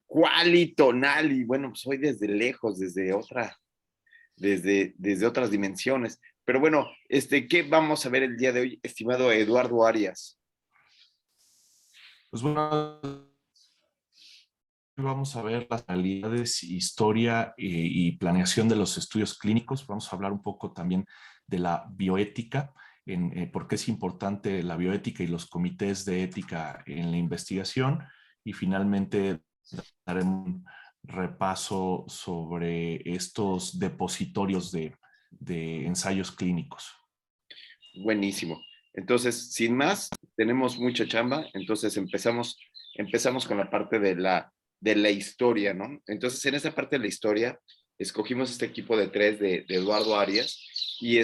Quali Tonali. Bueno, pues soy desde lejos, desde otras dimensiones. Pero bueno, ¿qué vamos a ver el día de hoy, estimado Eduardo Arias? Pues bueno, vamos a ver las realidades, historia y planeación de los estudios clínicos. Vamos a hablar un poco también de la bioética, por qué es importante la bioética y los comités de ética en la investigación. Y finalmente daremos un repaso sobre estos depositorios de ensayos clínicos. Buenísimo. Entonces, sin más, tenemos mucha chamba, entonces empezamos con la parte de la historia, ¿no? Entonces, en esa parte de la historia, escogimos este equipo de tres de Eduardo Arias y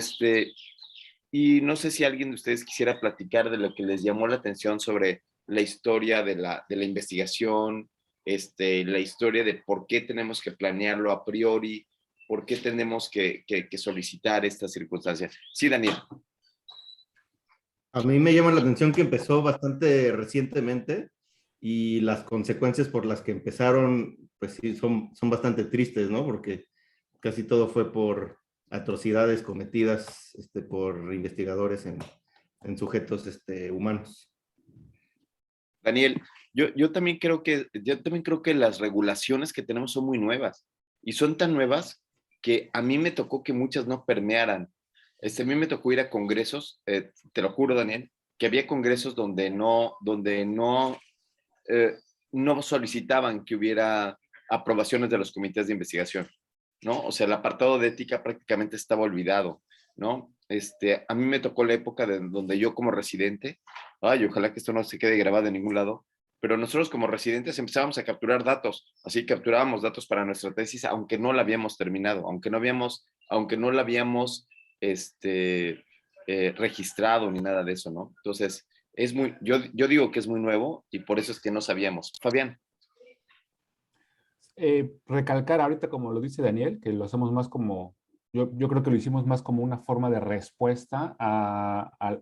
y no sé si alguien de ustedes quisiera platicar de lo que les llamó la atención sobre la historia de la investigación, la historia de por qué tenemos que planearlo a priori, por qué tenemos que solicitar estas circunstancias. Sí, Daniel. A mí me llama la atención que empezó bastante recientemente y las consecuencias por las que empezaron, pues sí, son bastante tristes, ¿no? Porque casi todo fue por atrocidades cometidas por investigadores en sujetos humanos. Daniel, yo también creo que las regulaciones que tenemos son muy nuevas y son tan nuevas que a mí me tocó que muchas no permearan. A mí me tocó ir a congresos, te lo juro, Daniel, que había congresos donde no solicitaban que hubiera aprobaciones de los comités de investigación, ¿no? O sea, el apartado de ética prácticamente estaba olvidado, ¿no? A mí me tocó la época donde yo como residente, ay, ojalá que esto no se quede grabado en ningún lado, pero nosotros como residentes empezábamos a capturar datos, así capturábamos datos para nuestra tesis, aunque no la habíamos terminado, aunque no la habíamos registrado ni nada de eso, ¿no? Entonces, yo digo que es muy nuevo y por eso es que no sabíamos. Fabián. Recalcar ahorita, como lo dice Daniel, que lo hacemos más como, yo creo que lo hicimos más como una forma de respuesta al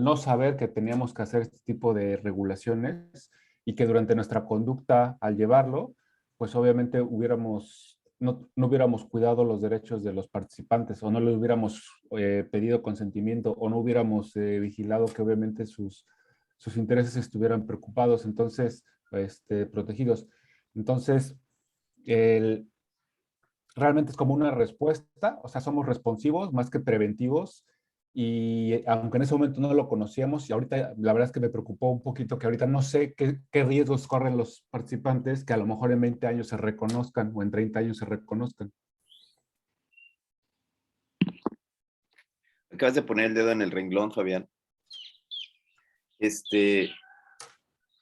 no saber que teníamos que hacer este tipo de regulaciones y que durante nuestra conducta al llevarlo, pues obviamente no hubiéramos cuidado los derechos de los participantes o no les hubiéramos pedido consentimiento o no hubiéramos vigilado que obviamente sus intereses estuvieran preocupados, entonces, protegidos. Entonces, realmente es como una respuesta, o sea, somos responsivos más que preventivos y aunque en ese momento no lo conocíamos y ahorita la verdad es que me preocupó un poquito que ahorita no sé qué riesgos corren los participantes que a lo mejor en 20 años se reconozcan o en 30 años se reconozcan. Acabas de poner el dedo en el renglón, Fabián.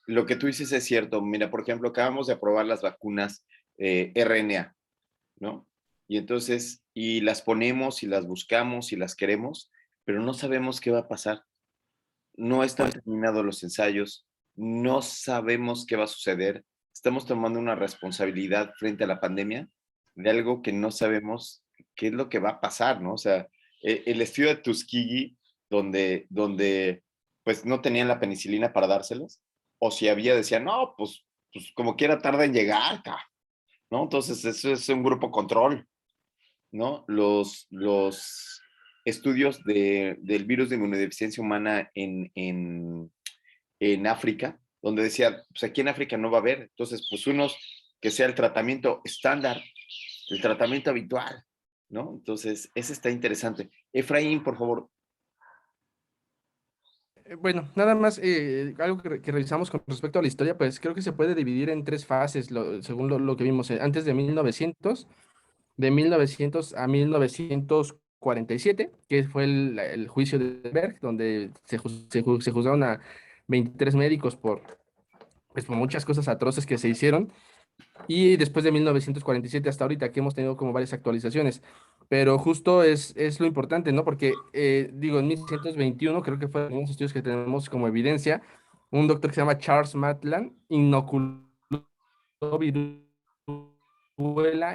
Lo que tú dices es cierto. Mira, por ejemplo, acabamos de aprobar las vacunas RNA, ¿no? Y entonces, y las ponemos y las buscamos y las queremos, pero no sabemos qué va a pasar. No están terminados los ensayos, no sabemos qué va a suceder. Estamos tomando una responsabilidad frente a la pandemia de algo que no sabemos qué es lo que va a pasar, ¿no? O sea, el estudio de Tuskegee, donde pues no tenían la penicilina para dárselos, o si había, decían, no, pues como quiera tarda en llegar, ¿no? Entonces, eso es un grupo control, ¿no? Los estudios del virus de inmunodeficiencia humana en África, donde decía, pues aquí en África no va a haber, entonces, pues unos que sea el tratamiento estándar, el tratamiento habitual, ¿no? Entonces, ese está interesante. Efraín, por favor. Bueno, nada más, algo que revisamos con respecto a la historia, pues creo que se puede dividir en tres fases, según lo que vimos antes de 1900, de 1900 a 1947, que fue el juicio de Berg, donde se juzgaron a 23 médicos por muchas cosas atroces que se hicieron. Y después de 1947 hasta ahorita, que hemos tenido como varias actualizaciones. Pero justo es lo importante, ¿no? Porque, digo, en 1921, creo que fue uno de los estudios que tenemos como evidencia, un doctor que se llama Charles Maitland inoculó viruela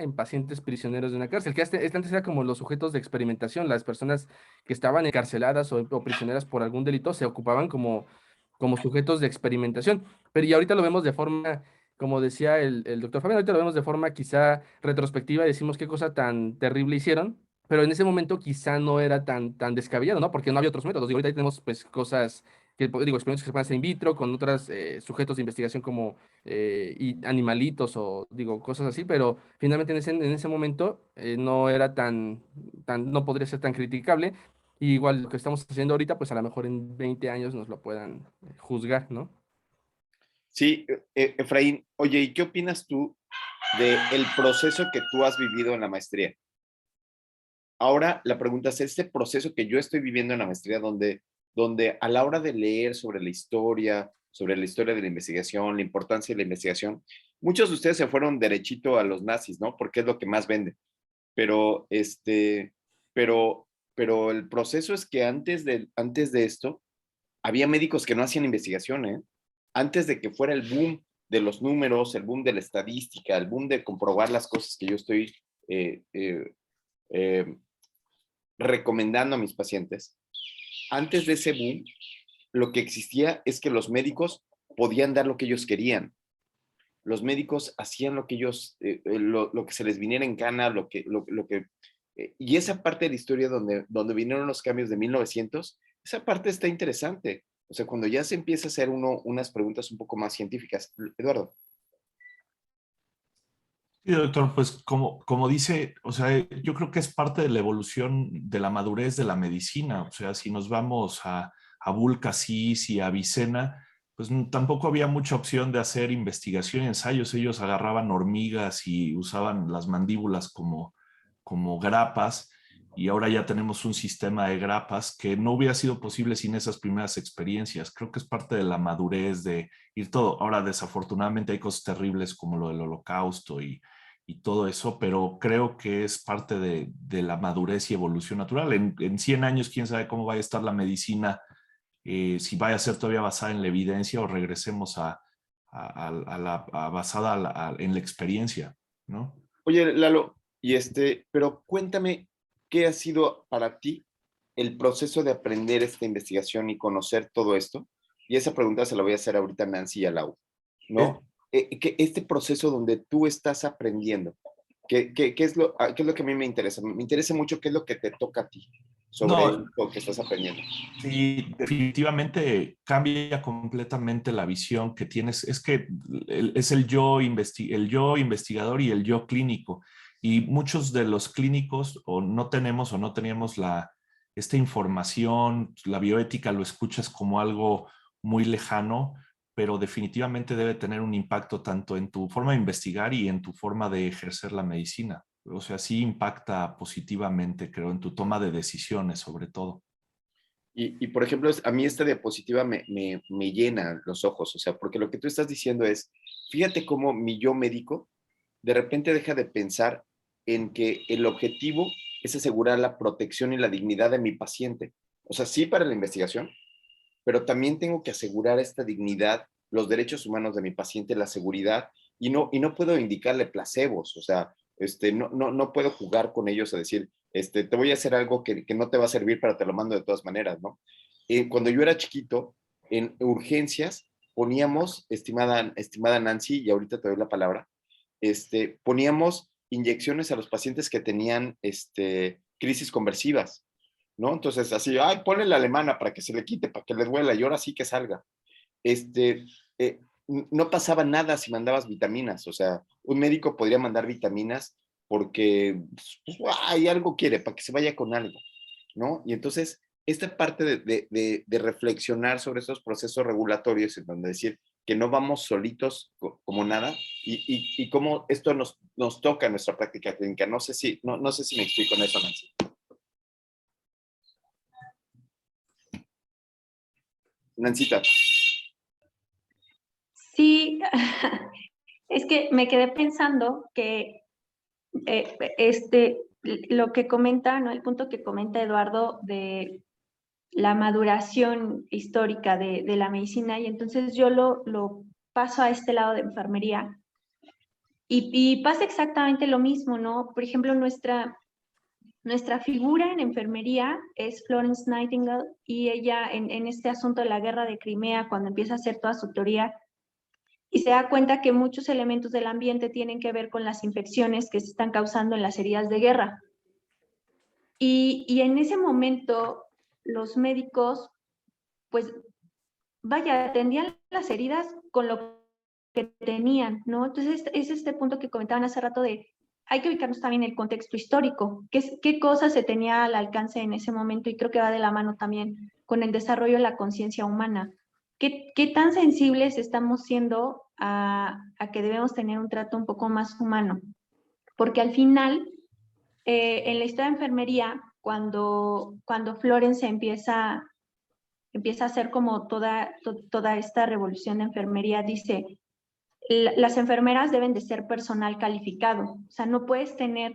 en pacientes prisioneros de una cárcel, que antes era como los sujetos de experimentación, las personas que estaban encarceladas o prisioneras por algún delito se ocupaban como sujetos de experimentación. Pero y ahorita lo vemos de forma como decía el doctor Fabián, ahorita lo vemos de forma quizá retrospectiva y decimos qué cosa tan terrible hicieron, pero en ese momento quizá no era tan descabellado, ¿no? Porque no había otros métodos. Digo, ahorita tenemos pues cosas que, digo, experimentos que se pueden hacer in vitro con otros sujetos de investigación como y animalitos o, digo, cosas así, pero finalmente en ese momento no era no podría ser tan criticable. Y igual lo que estamos haciendo ahorita, pues a lo mejor en 20 años nos lo puedan juzgar, ¿no? Sí, Efraín, oye, ¿y qué opinas tú del proceso que tú has vivido en la maestría? Ahora la pregunta es, este proceso que yo estoy viviendo en la maestría, donde a la hora de leer sobre la historia de la investigación, la importancia de la investigación, muchos de ustedes se fueron derechito a los nazis, ¿no? Porque es lo que más vende. Pero, pero, pero el proceso es que antes de esto, había médicos que no hacían investigación, ¿eh? Antes de que fuera el boom de los números, el boom de la estadística, el boom de comprobar las cosas que yo estoy eh, eh, eh, recomendando a mis pacientes, antes de ese boom, lo que existía es que los médicos podían dar lo que ellos querían. Los médicos hacían lo que ellos, lo que se les viniera en gana, y esa parte de la historia donde vinieron los cambios de 1900, esa parte está interesante. O sea, cuando ya se empieza a hacer unas preguntas un poco más científicas. Eduardo. Sí, doctor, pues como dice, o sea, yo creo que es parte de la evolución de la madurez de la medicina. O sea, si nos vamos a Bulcasis y a Avicena, pues tampoco había mucha opción de hacer investigación y ensayos. Ellos agarraban hormigas y usaban las mandíbulas como grapas, y ahora ya tenemos un sistema de grapas que no hubiera sido posible sin esas primeras experiencias. Creo que es parte de la madurez de ir todo. Ahora, desafortunadamente, hay cosas terribles como lo del Holocausto y todo eso, pero creo que es parte de la madurez y evolución natural. En 100 años, quién sabe cómo vaya a estar la medicina, si vaya a ser todavía basada en la evidencia o regresemos basada en la experiencia, ¿no? Oye, Lalo, pero cuéntame, ¿qué ha sido para ti el proceso de aprender esta investigación y conocer todo esto? Y esa pregunta se la voy a hacer ahorita a Nancy y a Lau, ¿no? Que este proceso donde tú estás aprendiendo, ¿qué es qué es lo que a mí me interesa? Me interesa mucho qué es lo que te toca a ti sobre No, lo que estás aprendiendo. sí, definitivamente cambia completamente la visión que tienes. Es que es el yo investigador y el yo clínico. Y muchos de los clínicos o no teníamos esta información, la bioética lo escuchas como algo muy lejano, pero definitivamente debe tener un impacto tanto en tu forma de investigar y en tu forma de ejercer la medicina. O sea, sí impacta positivamente, creo, en tu toma de decisiones, sobre todo. Por ejemplo, a mí esta diapositiva me llena los ojos, o sea, porque lo que tú estás diciendo es, fíjate cómo mi yo médico de repente deja de pensar en que el objetivo es asegurar la protección y la dignidad de mi paciente. O sea, sí para la investigación, pero también tengo que asegurar esta dignidad, los derechos humanos de mi paciente, la seguridad, y no puedo indicarle placebos, o sea, no puedo jugar con ellos a decir, te voy a hacer algo que no te va a servir, pero te lo mando de todas maneras, ¿no? Cuando yo era chiquito, en urgencias, poníamos, estimada Nancy, y ahorita te doy la palabra, poníamos inyecciones a los pacientes que tenían crisis conversivas, ¿no? Entonces, así, ay, ponle la alemana para que se le quite, para que le duela, y ahora sí que salga. Eh, no pasaba nada si mandabas vitaminas, o sea, un médico podría mandar vitaminas porque pues, ay, algo quiere, para que se vaya con algo, ¿no? Y entonces, esta parte de reflexionar sobre esos procesos regulatorios, en donde decir que no vamos solitos como nada, y cómo esto nos toca en nuestra práctica clínica. No sé si me explico en eso, Nancy. Nancita. Sí, es que me quedé pensando que lo que comenta, ¿no? El punto que comenta Eduardo de la maduración histórica de la medicina, y entonces yo lo paso a este lado de enfermería, y pasa exactamente lo mismo, ¿no? Por ejemplo, nuestra figura en enfermería es Florence Nightingale, y ella en este asunto de la guerra de Crimea, cuando empieza a hacer toda su teoría, y se da cuenta que muchos elementos del ambiente tienen que ver con las infecciones que se están causando en las heridas de guerra. Y en ese momento los médicos, pues vaya, atendían las heridas con lo que tenían, ¿no? Entonces es este punto que comentaban hace rato de, hay que ubicarnos también en el contexto histórico, qué cosas se tenía al alcance en ese momento, y creo que va de la mano también con el desarrollo de la conciencia humana. ¿Qué tan sensibles estamos siendo a que debemos tener un trato un poco más humano? Porque al final, en la historia de enfermería, cuando Florence empieza a hacer como toda esta revolución de enfermería, dice, las enfermeras deben de ser personal calificado. O sea, no puedes tener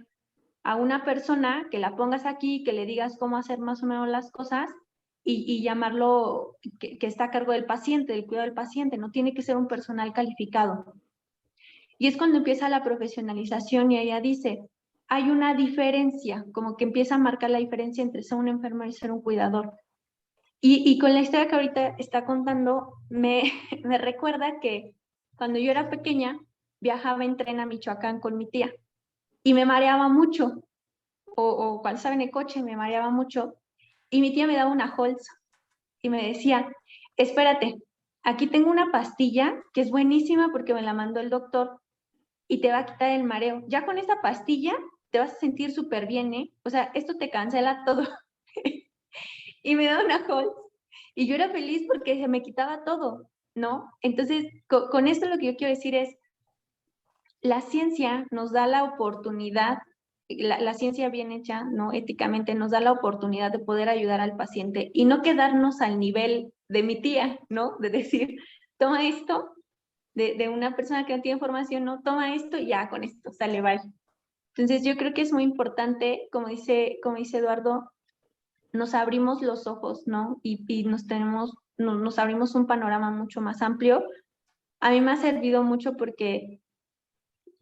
a una persona que la pongas aquí, que le digas cómo hacer más o menos las cosas y llamarlo que está a cargo del paciente, del cuidado del paciente. No tiene que ser un personal calificado. Y es cuando empieza la profesionalización y ella dice, hay una diferencia, como que empieza a marcar la diferencia entre ser un enfermero y ser un cuidador. Y con la historia que ahorita está contando, me recuerda que cuando yo era pequeña, viajaba en tren a Michoacán con mi tía y me mareaba mucho, o cuando estaba en el coche me mareaba mucho, y mi tía me daba una Halls y me decía, espérate, aquí tengo una pastilla que es buenísima porque me la mandó el doctor y te va a quitar el mareo. Ya con esta pastilla te vas a sentir súper bien, ¿eh? O sea, esto te cancela todo. Y me daba una Halls. Y yo era feliz porque se me quitaba todo, ¿no? Entonces, con esto lo que yo quiero decir es, la ciencia nos da la oportunidad, la ciencia bien hecha, ¿no? Éticamente nos da la oportunidad de poder ayudar al paciente y no quedarnos al nivel de mi tía, ¿no? De decir, toma esto, de una persona que no tiene información, no, toma esto y ya con esto, sale, bye. Entonces, yo creo que es muy importante, como dice Eduardo, nos abrimos los ojos, ¿no? Y nos abrimos un panorama mucho más amplio. A mí me ha servido mucho porque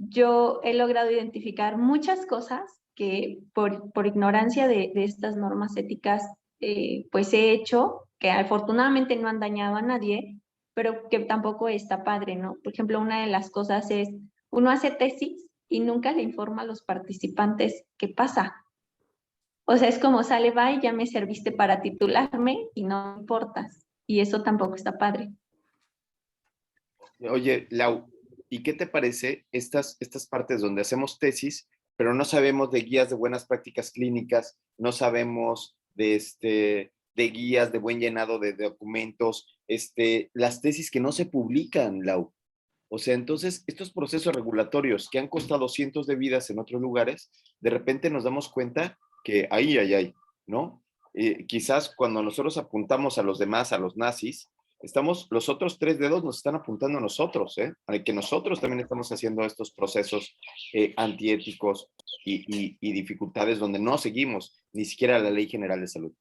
yo he logrado identificar muchas cosas que por ignorancia de estas normas éticas, pues he hecho, que afortunadamente no han dañado a nadie, pero que tampoco está padre, ¿no? Por ejemplo, una de las cosas es, uno hace tesis y nunca le informa a los participantes qué pasa. O sea, es como sale, bye, ya me serviste para titularme y no me importas. Y eso tampoco está padre. Oye, Lau, ¿y qué te parece estas partes donde hacemos tesis, pero no sabemos de guías de buenas prácticas clínicas, no sabemos de guías de buen llenado de documentos, las tesis que no se publican, Lau? O sea, entonces, estos procesos regulatorios que han costado cientos de vidas en otros lugares, de repente nos damos cuenta que ahí, ¿no? Quizás cuando nosotros apuntamos a los demás, a los nazis, los otros 3 dedos nos están apuntando a nosotros, ¿eh? A que nosotros también estamos haciendo estos procesos antiéticos y dificultades donde no seguimos ni siquiera la Ley General de Salud.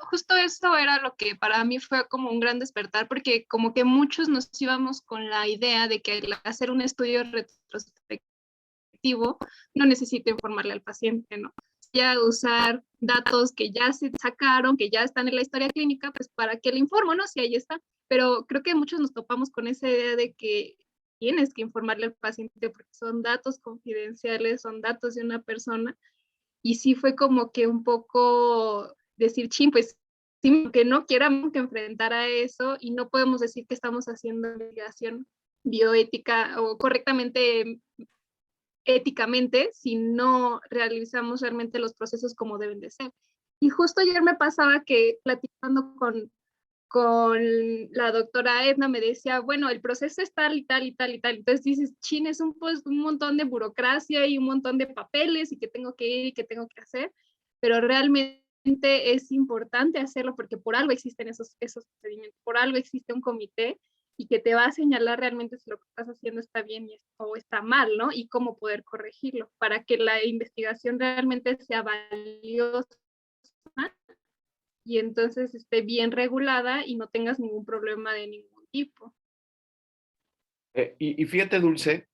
Justo esto era lo que para mí fue como un gran despertar, porque como que muchos nos íbamos con la idea de que al hacer un estudio retrospectivo no necesita informarle al paciente, ¿no? Ya usar datos que ya se sacaron, que ya están en la historia clínica, pues para qué le informo, ¿no? Si ahí está. Pero creo que muchos nos topamos con esa idea de que tienes que informarle al paciente porque son datos confidenciales, son datos de una persona. Y sí fue como que un poco decir, chin, pues sí, que no quieramos que enfrentar a eso y no podemos decir que estamos haciendo investigación bioética o correctamente éticamente si no realizamos realmente los procesos como deben de ser. Y justo ayer me pasaba que platicando con la doctora Edna me decía, bueno, el proceso es tal y tal y tal y tal. Entonces dices, chin, es un montón de burocracia y un montón de papeles y que tengo que ir y que tengo que hacer, pero realmente es importante hacerlo porque por algo existen esos procedimientos, por algo existe un comité y que te va a señalar realmente si lo que estás haciendo está bien o está mal, ¿no? Y cómo poder corregirlo para que la investigación realmente sea valiosa y entonces esté bien regulada y no tengas ningún problema de ningún tipo. Y fíjate, Dulce,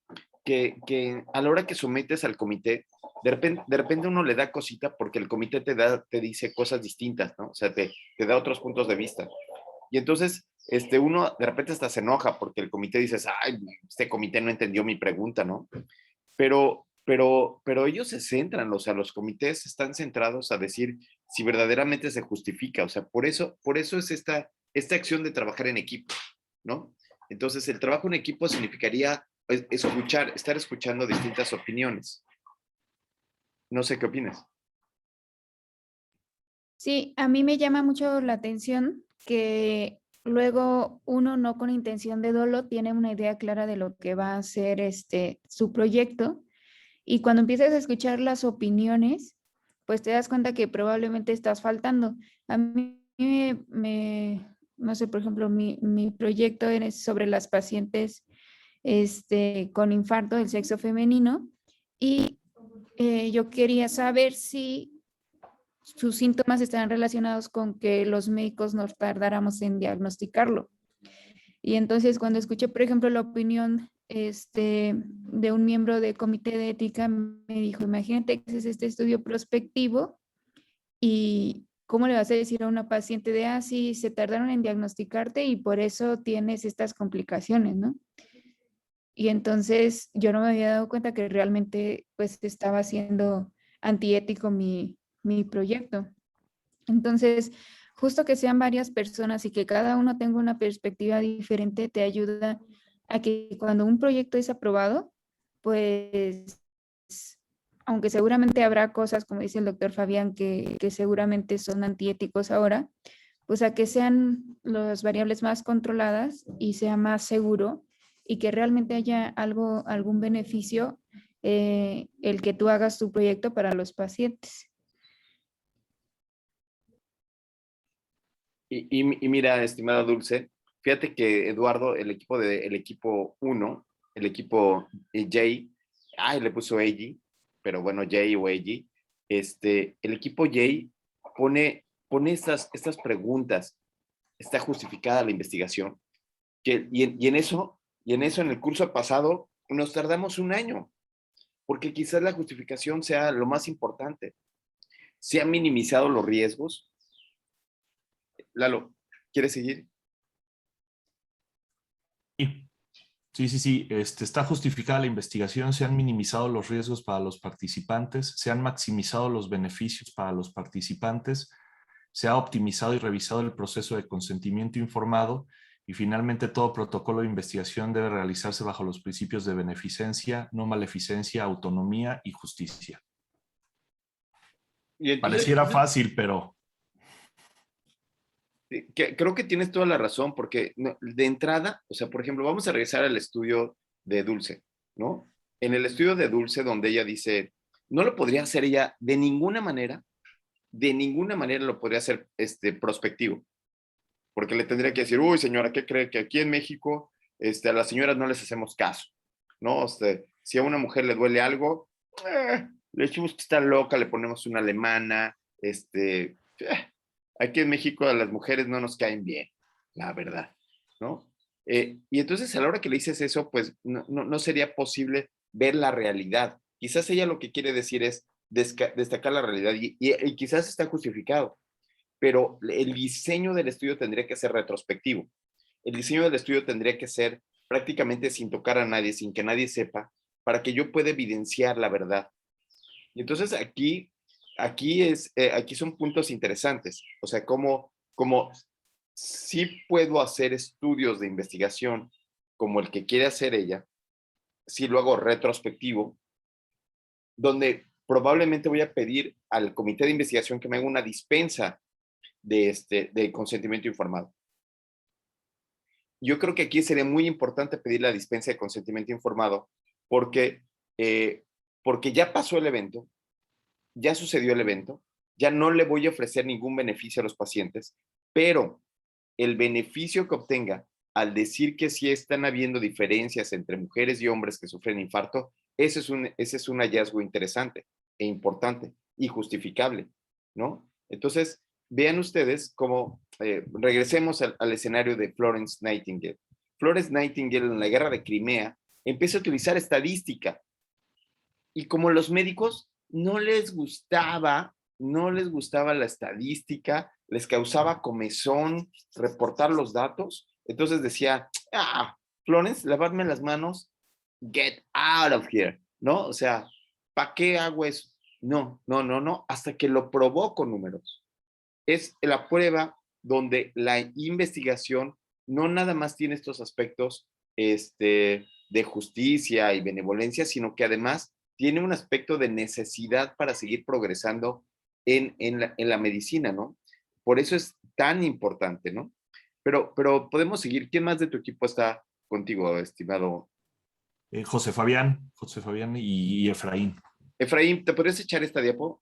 que a la hora que sometes al comité, de repente uno le da cosita porque el comité te dice cosas distintas, ¿no? O sea, te da otros puntos de vista. Y entonces uno de repente hasta se enoja porque el comité dice, ay, este comité no entendió mi pregunta, ¿no? Pero ellos se centran, o sea, los comités están centrados a decir si verdaderamente se justifica, o sea, por eso es esta acción de trabajar en equipo, ¿no? Entonces, el trabajo en equipo significaría estar escuchando distintas opiniones. No sé qué opinas. Sí, a mí me llama mucho la atención que luego uno no con intención de dolo tiene una idea clara de lo que va a ser su proyecto, y cuando empiezas a escuchar las opiniones, pues te das cuenta que probablemente estás faltando. A mí no sé, por ejemplo, mi proyecto es sobre las pacientes con infarto del sexo femenino, y yo quería saber si sus síntomas están relacionados con que los médicos nos tardáramos en diagnosticarlo. Y entonces cuando escuché, por ejemplo, la opinión de un miembro del comité de ética, me dijo, imagínate que es este estudio prospectivo y ¿cómo le vas a decir a una paciente de, sí, se tardaron en diagnosticarte y por eso tienes estas complicaciones, ¿no? Y entonces yo no me había dado cuenta que realmente pues estaba siendo antiético mi proyecto. Entonces, justo que sean varias personas y que cada uno tenga una perspectiva diferente te ayuda a que cuando un proyecto es aprobado, pues, aunque seguramente habrá cosas, como dice el doctor Fabián, que seguramente son antiéticos ahora, pues a que sean las variables más controladas y sea más seguro y que realmente haya algún beneficio el que tú hagas tu proyecto para los pacientes. Y mira, estimada Dulce, fíjate que Eduardo, el equipo 1, el equipo J, le puso AG, pero bueno, J o AG, el equipo J pone estas preguntas. Está justificada la investigación. Y en eso, en el curso pasado, nos tardamos un año, porque quizás la justificación sea lo más importante. Se han minimizado los riesgos. Lalo, ¿quieres seguir? Sí. Está justificada la investigación, se han minimizado los riesgos para los participantes, se han maximizado los beneficios para los participantes, se ha optimizado y revisado el proceso de consentimiento informado y finalmente todo protocolo de investigación debe realizarse bajo los principios de beneficencia, no maleficencia, autonomía y justicia. Y entonces, pareciera fácil, pero... Creo que tienes toda la razón, porque de entrada, o sea, por ejemplo, vamos a regresar al estudio de Dulce, ¿no? En el estudio de Dulce, donde ella dice, no lo podría hacer ella de ninguna manera lo podría hacer prospectivo, porque le tendría que decir, uy, señora, ¿qué cree? Que aquí en México a las señoras no les hacemos caso, ¿no? Si a una mujer le duele algo, le decimos que está loca, le ponemos una alemana, aquí en México a las mujeres no nos caen bien, la verdad, ¿no? Y entonces a la hora que le dices eso, pues no sería posible ver la realidad. Quizás ella lo que quiere decir es destacar la realidad y quizás está justificado, pero el diseño del estudio tendría que ser retrospectivo. El diseño del estudio tendría que ser prácticamente sin tocar a nadie, sin que nadie sepa, para que yo pueda evidenciar la verdad. Y entonces aquí son puntos interesantes, o sea, como sí puedo hacer estudios de investigación como el que quiere hacer ella, si lo hago retrospectivo, donde probablemente voy a pedir al comité de investigación que me haga una dispensa de consentimiento informado. Yo creo que aquí sería muy importante pedir la dispensa de consentimiento informado porque ya pasó el evento, ya sucedió el evento, ya no le voy a ofrecer ningún beneficio a los pacientes, pero el beneficio que obtenga al decir que sí están habiendo diferencias entre mujeres y hombres que sufren infarto, ese es un hallazgo interesante e importante y justificable, ¿no? Entonces, vean ustedes cómo, regresemos al escenario de Florence Nightingale. Florence Nightingale en la guerra de Crimea empieza a utilizar estadística y como los médicos no les gustaba no les gustaba la estadística, les causaba comezón reportar los datos. Entonces decía, Florence, lavarme las manos, get out of here, ¿no? O sea, ¿para qué hago eso? No, hasta que lo probó con números. Es la prueba donde la investigación no nada más tiene estos aspectos de justicia y benevolencia, sino que además tiene un aspecto de necesidad para seguir progresando en la medicina, ¿no? Por eso es tan importante, ¿no? Pero podemos seguir. ¿Quién más de tu equipo está contigo, estimado? José Fabián y Efraín. Efraín, ¿te podrías echar esta diapo?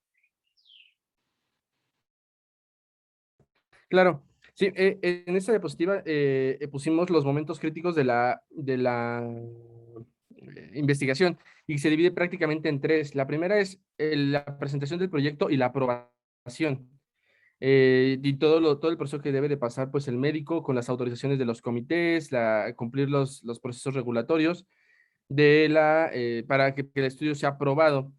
Claro, sí, en esta diapositiva pusimos los momentos críticos de la investigación y se divide prácticamente en tres. La primera es la presentación del proyecto y la aprobación. Y todo el proceso que debe de pasar pues el médico con las autorizaciones de los comités, cumplir los procesos regulatorios para que el estudio sea aprobado.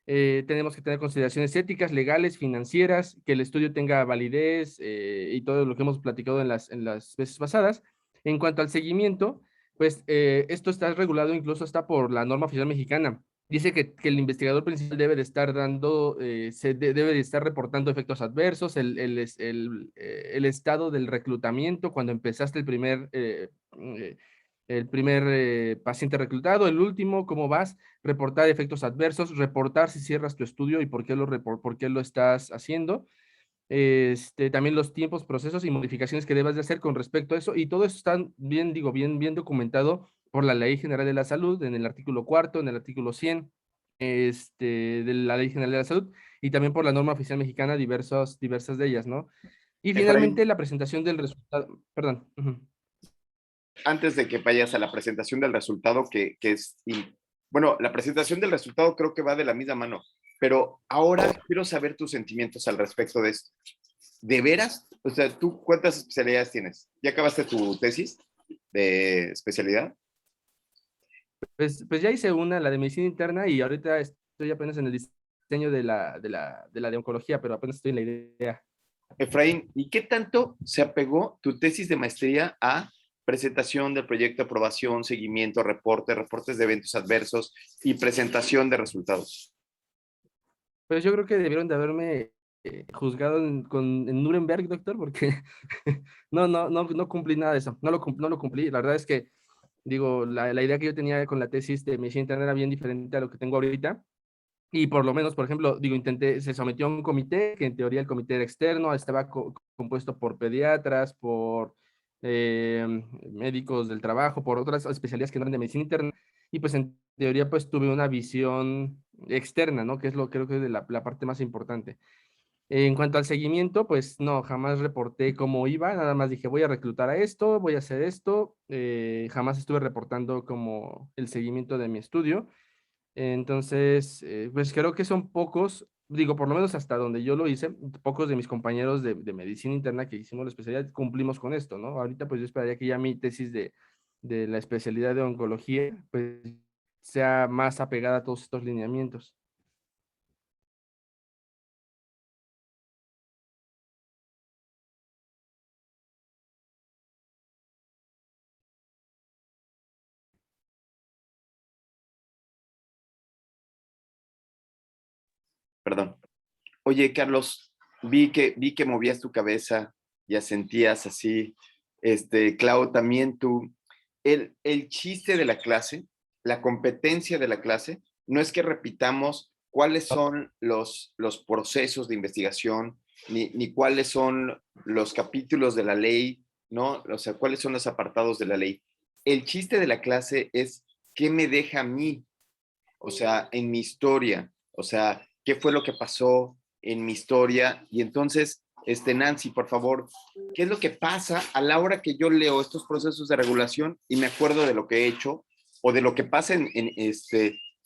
Tenemos que tener consideraciones éticas, legales, financieras, que el estudio tenga validez y todo lo que hemos platicado en las veces pasadas. En cuanto al seguimiento, pues esto está regulado incluso hasta por la norma oficial mexicana. Dice que el investigador principal debe de estar debe de estar reportando efectos adversos, el estado del reclutamiento, cuando empezaste el primer paciente reclutado, el último, cómo vas, reportar efectos adversos, reportar si cierras tu estudio y por qué lo estás haciendo. También los tiempos, procesos y modificaciones que debas de hacer con respecto a eso, y todo eso está bien documentado por la Ley General de la Salud, en el artículo 4, en el artículo 100, de la Ley General de la Salud, y también por la norma oficial mexicana, diversas de ellas, ¿no? Y finalmente la presentación del resultado, perdón. Antes de que vayas a la presentación del resultado, bueno, la presentación del resultado creo que va de la misma mano, pero ahora quiero saber tus sentimientos al respecto de esto. ¿De veras? O sea, ¿tú cuántas especialidades tienes? ¿Ya acabaste tu tesis de especialidad? Pues ya hice la de medicina interna, y ahorita estoy apenas en el diseño de la de oncología, pero apenas estoy en la idea. Efraín, ¿y qué tanto se apegó tu tesis de maestría a presentación del proyecto, aprobación, seguimiento, reportes de eventos adversos y presentación de resultados? Pues yo creo que debieron de haberme juzgado en Nuremberg, doctor, porque no cumplí nada de eso, no lo cumplí. La verdad es que, digo, la idea que yo tenía con la tesis de medicina interna era bien diferente a lo que tengo ahorita. Y por lo menos, por ejemplo, digo, se sometió a un comité, que en teoría el comité era externo, estaba compuesto por pediatras, por médicos del trabajo, por otras especialidades que no eran de medicina interna, y pues en teoría pues tuve una visión externa, ¿no? Que es creo que es de la parte más importante. En cuanto al seguimiento, pues no, jamás reporté cómo iba, nada más dije, voy a reclutar a esto, voy a hacer esto, jamás estuve reportando como el seguimiento de mi estudio. Entonces, pues creo que son pocos, digo, por lo menos hasta donde yo lo hice, pocos de mis compañeros de medicina interna que hicimos la especialidad cumplimos con esto, ¿no? Ahorita pues yo esperaría que ya mi tesis de la especialidad de oncología pues sea más apegada a todos estos lineamientos. Perdón. Oye, Carlos, vi que movías tu cabeza, ya sentías así. Clau, también tú. El chiste de la clase, la competencia de la clase, no es que repitamos cuáles son los procesos de investigación, ni cuáles son los capítulos de la ley, ¿no? O sea, cuáles son los apartados de la ley. El chiste de la clase es qué me deja a mí, o sea, en mi historia, o sea, qué fue lo que pasó en mi historia. Y entonces, Nancy, por favor, ¿qué es lo que pasa a la hora que yo leo estos procesos de regulación y me acuerdo de lo que he hecho o de lo que pasa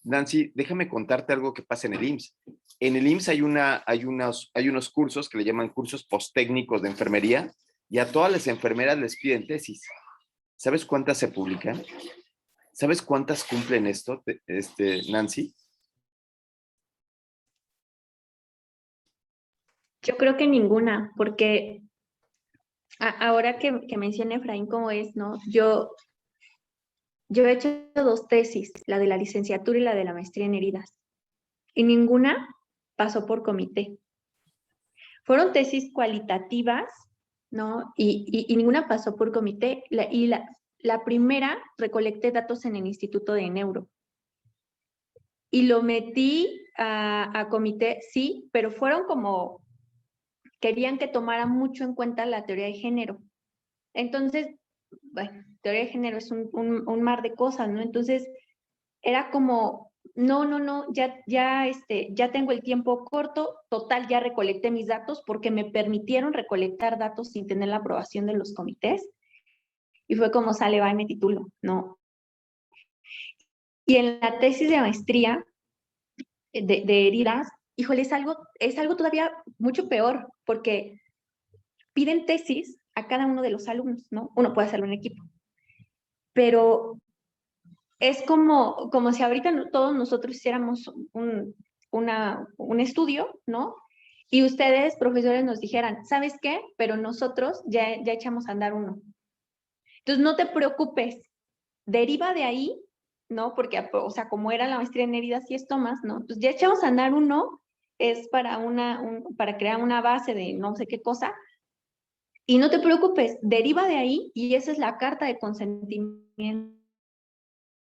Nancy, déjame contarte algo que pasa en el IMSS. En el IMSS hay unos cursos que le llaman cursos posttécnicos de enfermería, y a todas las enfermeras les piden tesis. ¿Sabes cuántas se publican? ¿Sabes cuántas cumplen esto, Nancy? Yo creo que ninguna, porque ahora que menciona Efraín cómo es, ¿no? Yo he hecho 2 tesis, la de la licenciatura y la de la maestría en heridas, y ninguna pasó por comité. Fueron tesis cualitativas, ¿no? Y ninguna pasó por comité. La primera recolecté datos en el Instituto de Neuro. Y lo metí a comité, sí, pero fueron como, querían que tomara mucho en cuenta la teoría de género. Entonces, bueno, teoría de género es un mar de cosas, ¿no? Entonces, era como, no, ya tengo el tiempo corto, total, ya recolecté mis datos porque me permitieron recolectar datos sin tener la aprobación de los comités. Y fue como sale, va y me titulo, ¿no? Y en la tesis de maestría de heridas, híjole, es algo todavía mucho peor, porque piden tesis a cada uno de los alumnos, ¿no? Uno puede hacerlo en equipo, pero es como si ahorita todos nosotros hiciéramos un estudio, ¿no? Y ustedes, profesores, nos dijeran, ¿sabes qué? Pero nosotros ya echamos a andar uno. Entonces, no te preocupes, deriva de ahí, ¿no? Porque, o sea, como era la maestría en heridas y estomas, ¿no? Pues ya echamos a andar uno, es para crear una base de no sé qué cosa, y no te preocupes, deriva de ahí y esa es la carta de consentimiento,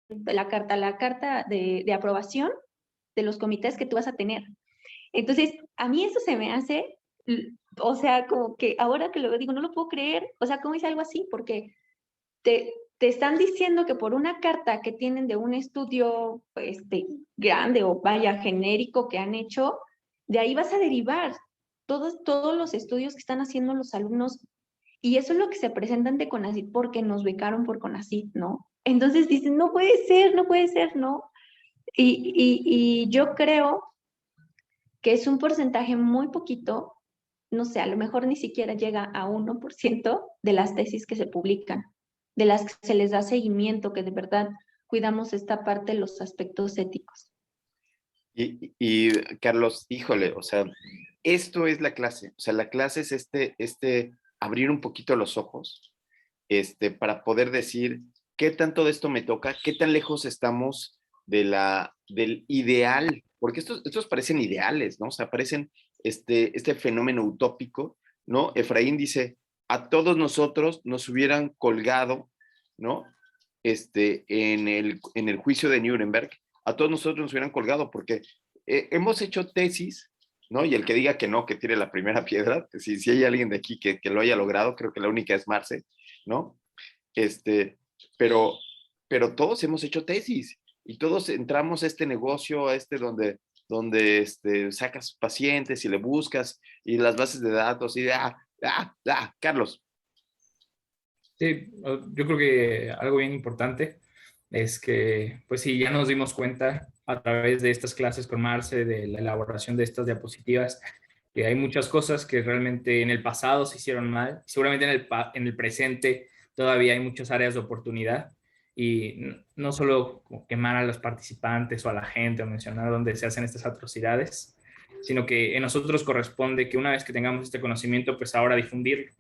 la carta de aprobación de los comités que tú vas a tener. Entonces, a mí eso se me hace, o sea, como que ahora que lo digo, no lo puedo creer, o sea, ¿cómo hice algo así? Porque te están diciendo que por una carta que tienen de un estudio grande o vaya genérico que han hecho, de ahí vas a derivar todos los estudios que están haciendo los alumnos y eso es lo que se presenta ante CONACYT porque nos becaron por CONACYT, ¿no? Entonces dicen, no puede ser, ¿no? Y yo creo que es un porcentaje muy poquito, no sé, a lo mejor ni siquiera llega a 1% de las tesis que se publican, de las que se les da seguimiento, que de verdad cuidamos esta parte de los aspectos éticos. Y Carlos, híjole, o sea, esto es la clase, o sea, la clase es abrir un poquito los ojos, para poder decir qué tanto de esto me toca, qué tan lejos estamos del ideal, porque estos parecen ideales, ¿no? O sea, parecen este fenómeno utópico, ¿no? Efraín dice, a todos nosotros nos hubieran colgado, ¿no? En el juicio de Nuremberg, a todos nosotros nos hubieran colgado porque hemos hecho tesis, ¿no? Y el que diga que no, que tire la primera piedra, si hay alguien de aquí que lo haya logrado, creo que la única es Marce, ¿no? Pero, pero todos hemos hecho tesis y todos entramos a este negocio, donde sacas pacientes y le buscas y las bases de datos y Carlos. Sí, yo creo que algo bien importante es que, pues sí, ya nos dimos cuenta a través de estas clases con Marce, de la elaboración de estas diapositivas, que hay muchas cosas que realmente en el pasado se hicieron mal, seguramente en el presente todavía hay muchas áreas de oportunidad y no solo quemar a los participantes o a la gente o mencionar dónde se hacen estas atrocidades, sino que en nosotros corresponde que una vez que tengamos este conocimiento, pues ahora difundirlo.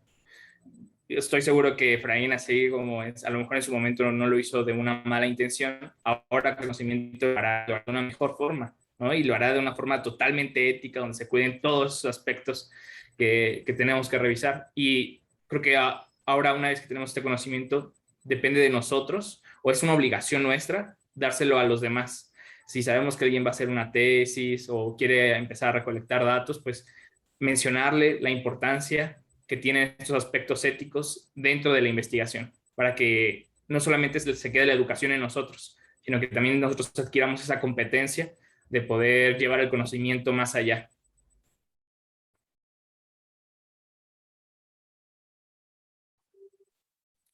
Yo estoy seguro que Efraín, así como es, a lo mejor en su momento no lo hizo de una mala intención, ahora el conocimiento lo hará de una mejor forma, ¿no? Y lo hará de una forma totalmente ética, donde se cuiden todos esos aspectos que tenemos que revisar. Y creo que ahora, una vez que tenemos este conocimiento, depende de nosotros, o es una obligación nuestra, dárselo a los demás. Si sabemos que alguien va a hacer una tesis o quiere empezar a recolectar datos, pues mencionarle la importancia que tienen estos aspectos éticos dentro de la investigación, para que no solamente se quede la educación en nosotros, sino que también nosotros adquiramos esa competencia de poder llevar el conocimiento más allá.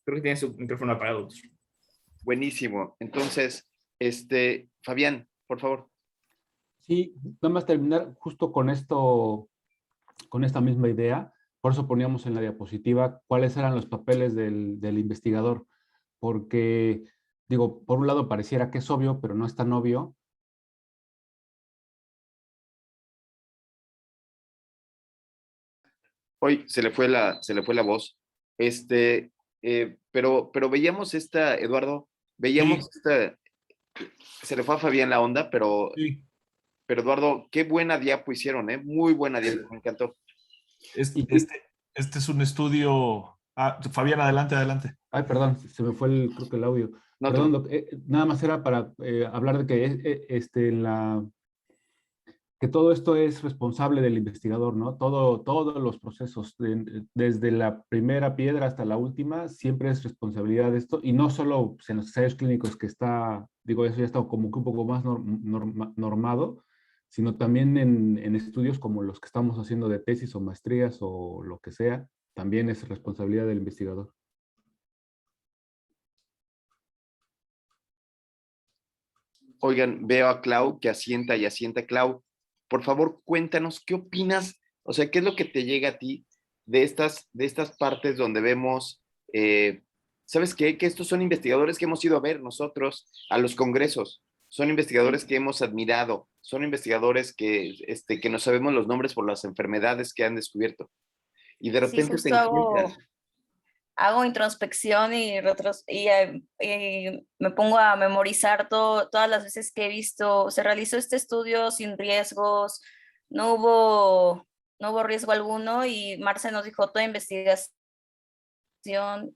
Creo que tiene su micrófono apagado. Buenísimo. Entonces, Fabián, por favor. Sí, nada más terminar justo con esto, con esta misma idea. Por eso poníamos en la diapositiva cuáles eran los papeles del investigador, porque, digo, por un lado pareciera que es obvio, pero no es tan obvio. Hoy se le fue la voz. Pero veíamos Eduardo, veíamos Sí. se le fue a Fabián la onda, Sí. pero Eduardo, qué buena diapo hicieron, ¿eh? Muy buena diapo, me encantó. Este es un estudio. Fabián, adelante, adelante. Ay, perdón, se me fue creo que el audio. No, Perdón, nada más era para hablar de que que todo esto es responsable del investigador, ¿no? Todos los procesos, desde la primera piedra hasta la última, siempre es responsabilidad de esto, y no solo pues, en los ensayos clínicos que está, digo, eso ya está como que un poco más normado, sino también en estudios como los que estamos haciendo de tesis o maestrías o lo que sea, también es responsabilidad del investigador. Oigan, veo a Clau que asienta y asienta. Clau, por favor, cuéntanos, ¿qué opinas? O sea, ¿qué es lo que te llega a ti de estas partes donde vemos, ¿sabes qué? Que estos son investigadores que hemos ido a ver nosotros a los congresos, son investigadores que hemos admirado, son investigadores que no sabemos los nombres por las enfermedades que han descubierto. Y de Sí, repente te justo encuentras. hago introspección y me pongo a memorizar todas las veces que he visto, se realizó este estudio sin riesgos, no hubo riesgo alguno, y Marce nos dijo, toda investigación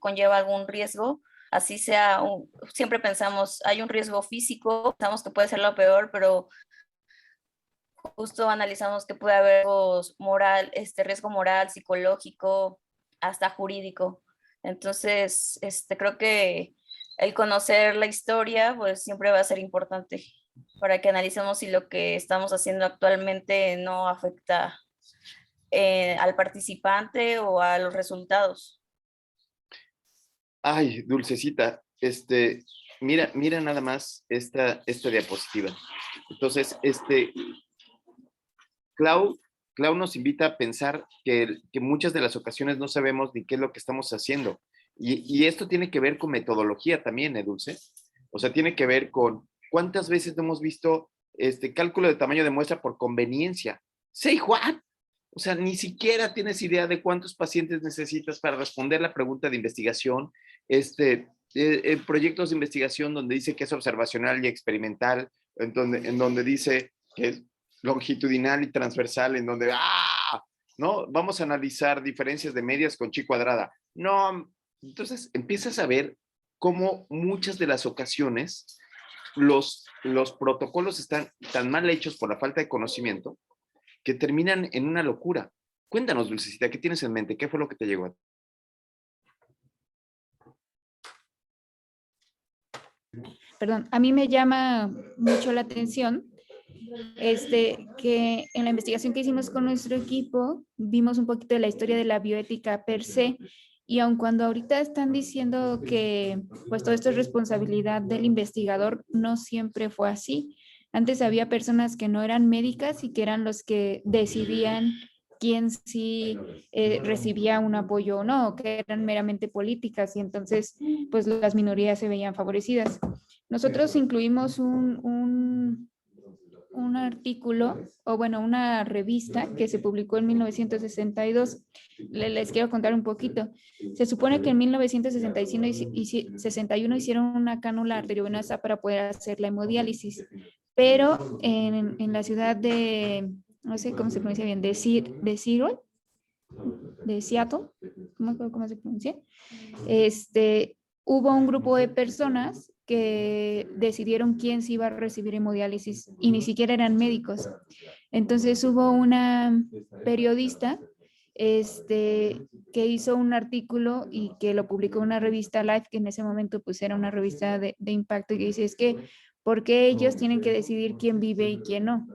conlleva algún riesgo, así sea, siempre pensamos, hay un riesgo físico, pensamos que puede ser lo peor, pero justo analizamos que puede haber riesgo moral, psicológico, hasta jurídico. Entonces, creo que el conocer la historia, pues siempre va a ser importante para que analicemos si lo que estamos haciendo actualmente no afecta al participante o a los resultados. Ay, Dulcecita, mira nada más esta diapositiva. Entonces, Clau nos invita a pensar que muchas de las ocasiones no sabemos ni qué es lo que estamos haciendo. Y esto tiene que ver con metodología también, Dulce. O sea, tiene que ver con cuántas veces no hemos visto cálculo de tamaño de muestra por conveniencia. Say what? O sea, ni siquiera tienes idea de cuántos pacientes necesitas para responder la pregunta de investigación. Proyectos de investigación donde dice que es observacional y experimental, en donde dice que es longitudinal y transversal, en donde, ¿no? Vamos a analizar diferencias de medias con chi cuadrada. No, entonces empiezas a ver cómo muchas de las ocasiones los protocolos están tan mal hechos por la falta de conocimiento que terminan en una locura. Cuéntanos, Dulcecita, ¿qué tienes en mente? ¿Qué fue lo que te llegó a ti? Perdón, a mí me llama mucho la atención que en la investigación que hicimos con nuestro equipo vimos un poquito de la historia de la bioética per se, y aun cuando ahorita están diciendo que pues todo esto es responsabilidad del investigador, no siempre fue así. Antes había personas que no eran médicas y que eran los que decidían quién sí recibía un apoyo o no, que eran meramente políticas, y entonces pues las minorías se veían favorecidas. Nosotros incluimos un artículo, o bueno, una revista que se publicó en 1962. Les quiero contar un poquito. Se supone que en 1961 hicieron una cánula arteriovenosa para poder hacer la hemodiálisis, pero en la ciudad de, no sé cómo se pronuncia bien, de Seattle, no me acuerdo cómo se pronuncia, hubo un grupo de personas que decidieron quién se iba a recibir hemodiálisis y ni siquiera eran médicos. Entonces hubo una periodista que hizo un artículo y que lo publicó en una revista Life, que en ese momento pues era una revista de impacto, y que dice, es que ¿por qué ellos tienen que decidir quién vive y quién no?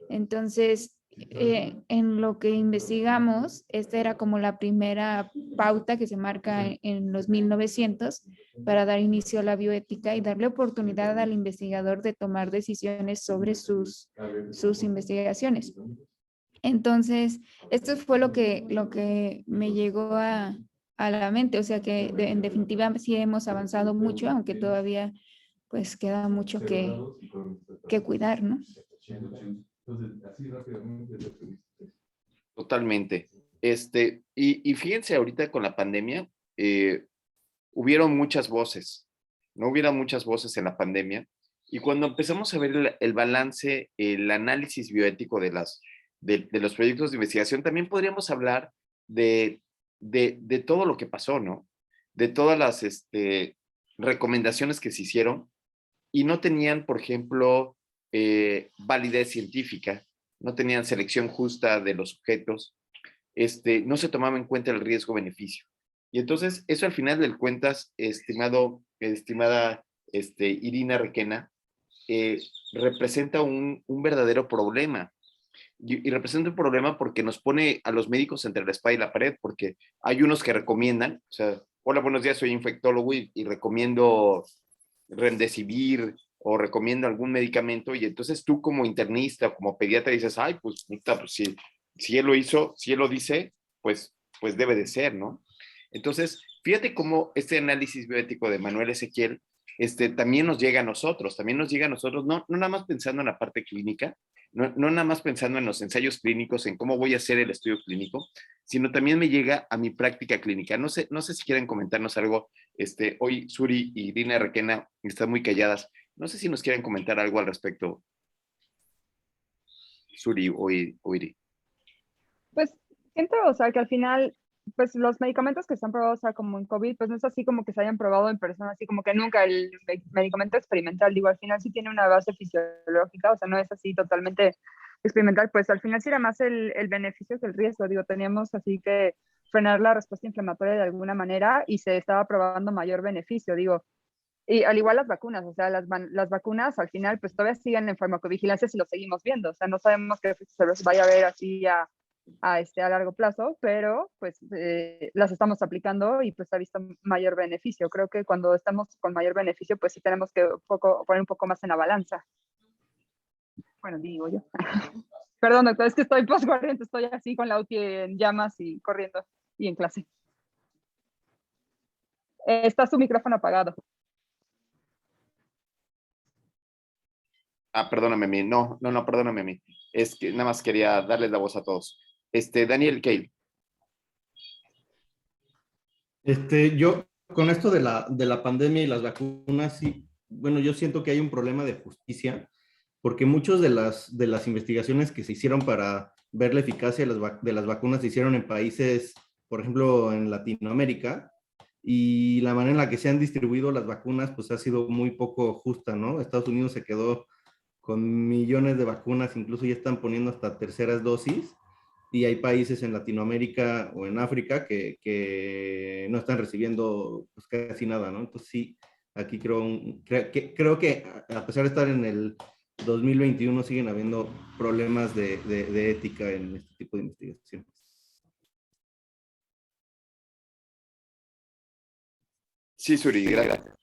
Entonces, en lo que investigamos, esta era como la primera pauta que se marca en los 1900 para dar inicio a la bioética y darle oportunidad al investigador de tomar decisiones sobre sus investigaciones. Entonces, esto fue lo que me llegó a la mente, o sea que en definitiva sí hemos avanzado mucho, aunque todavía pues queda mucho que cuidar, ¿no? Totalmente. Y fíjense, ahorita con la pandemia, hubieron muchas voces, no hubieron muchas voces en la pandemia, y cuando empezamos a ver el balance, el análisis bioético de los proyectos de investigación, también podríamos hablar de todo lo que pasó, ¿no? De todas las recomendaciones que se hicieron y no tenían, por ejemplo, validez científica, no tenían selección justa de los sujetos, no se tomaba en cuenta el riesgo-beneficio. Y entonces, eso al final del cuentas, estimada Irina Requena, representa un verdadero problema. Y representa un problema porque nos pone a los médicos entre la espada y la pared, porque hay unos que recomiendan, o sea, hola, buenos días, soy infectólogo y recomiendo Remdesivir o recomiendo algún medicamento, y entonces tú como internista o como pediatra dices, ay, pues si él lo hizo, si él lo dice, pues debe de ser, ¿no? Entonces, fíjate cómo este análisis bioético de Manuel Ezequiel también nos llega a nosotros, no nada más pensando en la parte clínica, no nada más pensando en los ensayos clínicos, en cómo voy a hacer el estudio clínico, sino también me llega a mi práctica clínica. No sé si quieren comentarnos algo. Hoy Suri y Irina Requena están muy calladas. No sé si nos quieren comentar algo al respecto, Suri o Iri. Pues siento, o sea, que al final, pues los medicamentos que están probados, o sea, como en COVID, pues no es así como que se hayan probado en personas, así como que nunca el medicamento experimental, digo, al final sí tiene una base fisiológica, o sea, no es así totalmente experimental, pues al final sí era más el beneficio que el riesgo, digo, teníamos así que frenar la respuesta inflamatoria de alguna manera y se estaba probando mayor beneficio, digo. Y al igual las vacunas, o sea, las vacunas al final pues todavía siguen en farmacovigilancia si lo seguimos viendo, o sea, no sabemos qué efectos se los vaya a ver así a largo plazo, pero pues las estamos aplicando y pues ha visto mayor beneficio. Creo que cuando estamos con mayor beneficio, pues sí tenemos que poner un poco más en la balanza. Bueno, digo yo. Perdón, doctor, es que estoy post-corriente, estoy así con la UTI en llamas y corriendo y en clase. Está su micrófono apagado. Perdóname a mí. No, perdóname a mí. Es que nada más quería darles la voz a todos. Daniel Keil. Yo con esto de la pandemia y las vacunas, sí, bueno, yo siento que hay un problema de justicia, porque muchas de las investigaciones que se hicieron para ver la eficacia de las vacunas se hicieron en países, por ejemplo, en Latinoamérica, y la manera en la que se han distribuido las vacunas, pues ha sido muy poco justa, ¿no? Estados Unidos se quedó con millones de vacunas, incluso ya están poniendo hasta terceras dosis, y hay países en Latinoamérica o en África que no están recibiendo pues, casi nada, ¿no? Entonces sí, aquí creo que a pesar de estar en el 2021 siguen habiendo problemas de ética en este tipo de investigaciones. Sí, Suri, gracias.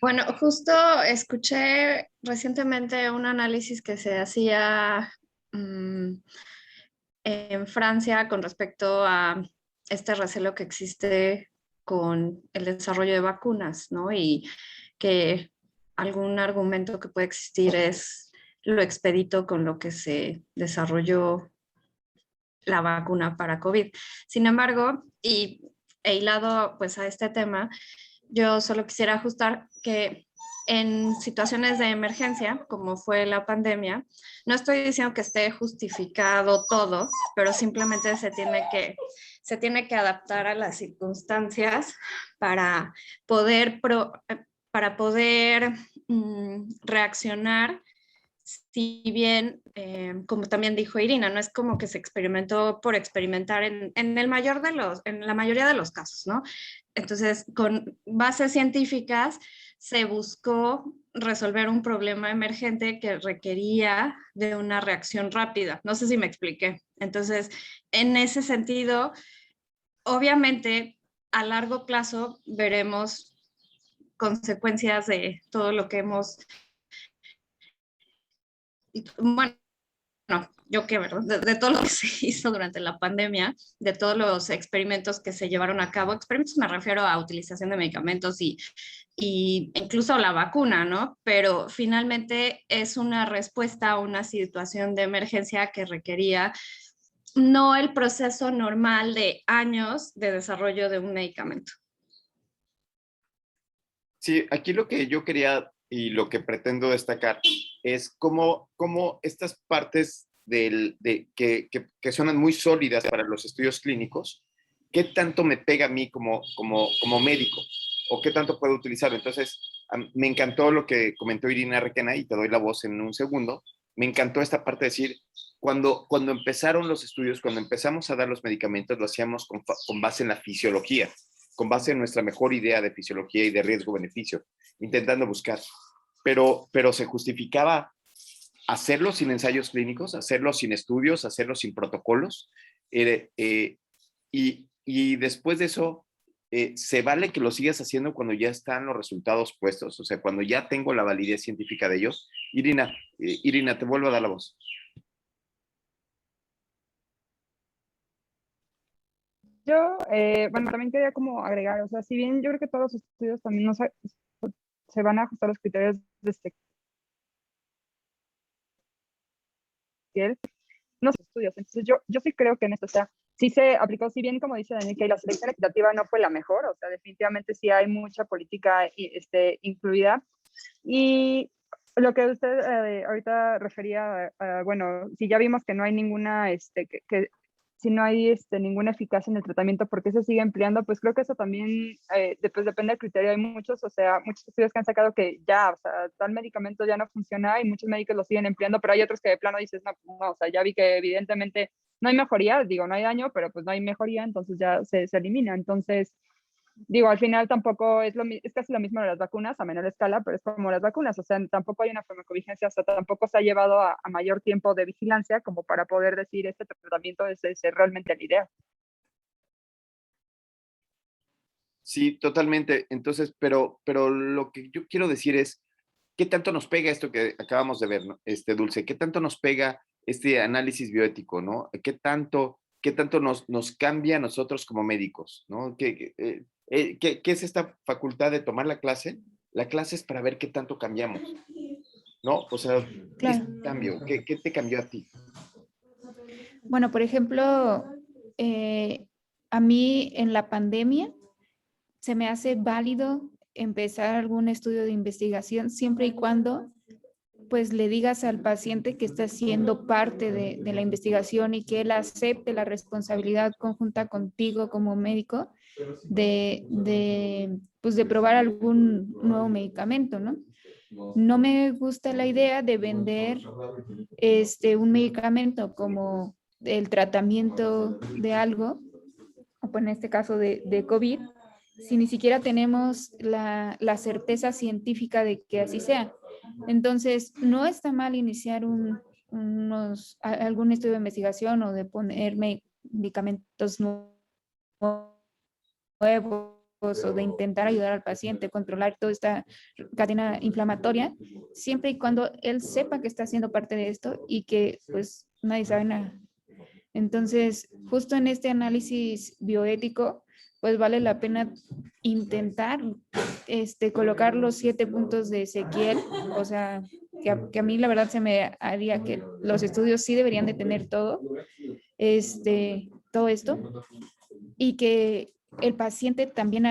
Bueno, justo escuché recientemente un análisis que se hacía en Francia con respecto a este recelo que existe con el desarrollo de vacunas, ¿no? Y que algún argumento que puede existir es lo expedito con lo que se desarrolló la vacuna para COVID. Sin embargo, e hilado pues a este tema, yo solo quisiera ajustar que en situaciones de emergencia, como fue la pandemia, no estoy diciendo que esté justificado todo, pero simplemente se tiene que adaptar a las circunstancias para poder reaccionar. Si bien, como también dijo Irina, no es como que se experimentó por experimentar en la mayoría de los casos, ¿no? Entonces, con bases científicas se buscó resolver un problema emergente que requería de una reacción rápida. No sé si me expliqué. Entonces, en ese sentido, obviamente, a largo plazo veremos consecuencias de todo lo que hemos... Bueno, yo qué, ¿verdad? De todo lo que se hizo durante la pandemia, de todos los experimentos que se llevaron a cabo. Experimentos me refiero a utilización de medicamentos y incluso la vacuna, ¿no? Pero finalmente es una respuesta a una situación de emergencia que requería no el proceso normal de años de desarrollo de un medicamento. Sí, aquí lo que yo quería y lo que pretendo destacar es cómo estas partes que suenan muy sólidas para los estudios clínicos, qué tanto me pega a mí como médico o qué tanto puedo utilizarlo. Entonces, me encantó lo que comentó Irina Requena, y te doy la voz en un segundo. Me encantó esta parte de decir, cuando empezaron los estudios, cuando empezamos a dar los medicamentos, lo hacíamos con base en la fisiología, con base en nuestra mejor idea de fisiología y de riesgo-beneficio, intentando buscar. Pero se justificaba hacerlo sin ensayos clínicos, hacerlo sin estudios, hacerlo sin protocolos. Y después de eso, se vale que lo sigas haciendo cuando ya están los resultados puestos, o sea, cuando ya tengo la validez científica de ellos. Irina, te vuelvo a dar la voz. Yo, bueno, también quería como agregar, o sea, si bien yo creo que todos los estudios también no se van a ajustar los criterios de no sé, estudios. Entonces yo sí creo que en esto, o sea, sí se aplicó, si bien como dice Daniel, que la selección equitativa no fue la mejor, o sea, definitivamente sí hay mucha política incluida. Y lo que usted ahorita refería, bueno, si ya vimos que no hay ninguna, si no hay ninguna eficacia en el tratamiento, ¿por qué se sigue empleando? Pues creo que eso también pues depende del criterio. Hay muchos, o sea, muchos estudios que han sacado que ya, o sea, tal medicamento ya no funciona y muchos médicos lo siguen empleando, pero hay otros que de plano dices, no, no, o sea, ya vi que evidentemente no hay mejoría, digo, no hay daño, pero pues no hay mejoría, entonces ya se elimina. Entonces, digo, al final tampoco es es casi lo mismo de las vacunas a menor escala, pero es como las vacunas, o sea, tampoco hay una farmacovigilancia, o sea, tampoco se ha llevado a mayor tiempo de vigilancia como para poder decir este tratamiento es realmente la idea. Sí, totalmente. Entonces, pero lo que yo quiero decir es, ¿qué tanto nos pega esto que acabamos de ver, ¿no? Dulce? ¿Qué tanto nos pega este análisis bioético, ¿no? ¿Qué tanto nos cambia a nosotros como médicos, ¿no? ¿Qué es esta facultad de tomar la clase? La clase es para ver qué tanto cambiamos, ¿no? O sea, ¿qué es el cambio? ¿Qué te cambió a ti? Bueno, por ejemplo, a mí en la pandemia se me hace válido empezar algún estudio de investigación siempre y cuando pues le digas al paciente que está siendo parte de la investigación y que él acepte la responsabilidad conjunta contigo como médico pues de probar algún nuevo medicamento, ¿no? No me gusta la idea de vender un medicamento como el tratamiento de algo, o pues en este caso de COVID, si ni siquiera tenemos la certeza científica de que así sea. Entonces, no está mal iniciar algún estudio de investigación o de poner medicamentos nuevos o de intentar ayudar al paciente, controlar toda esta cadena inflamatoria, siempre y cuando él sepa que está siendo parte de esto y que pues nadie sabe nada. Entonces, justo en este análisis bioético, pues vale la pena intentar colocar los 7 puntos de Ezequiel, o sea, que a mí la verdad se me haría que los estudios sí deberían de tener todo esto, y que el paciente también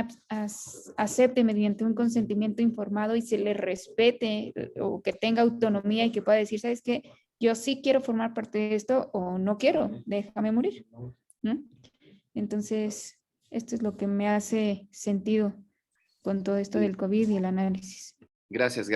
acepte mediante un consentimiento informado y se le respete o que tenga autonomía y que pueda decir, ¿sabes qué? Yo sí quiero formar parte de esto o no quiero, déjame morir, ¿no? Entonces, esto es lo que me hace sentido con todo esto del COVID y el análisis. Gracias.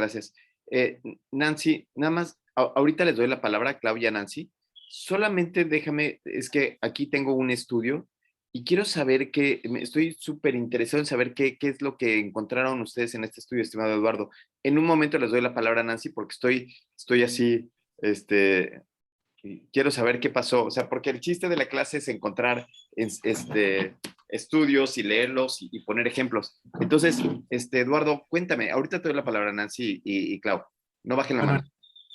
Nancy, nada más, ahorita les doy la palabra a Claudia, Nancy. Solamente déjame, es que aquí tengo un estudio y quiero saber estoy súper interesado en saber qué es lo que encontraron ustedes en este estudio, estimado Eduardo. En un momento les doy la palabra a Nancy porque estoy así, quiero saber qué pasó, o sea, porque el chiste de la clase es encontrar estudios y leerlos y poner ejemplos. Entonces, Eduardo, cuéntame, ahorita te doy la palabra a Nancy y Clau, no bajen la mano.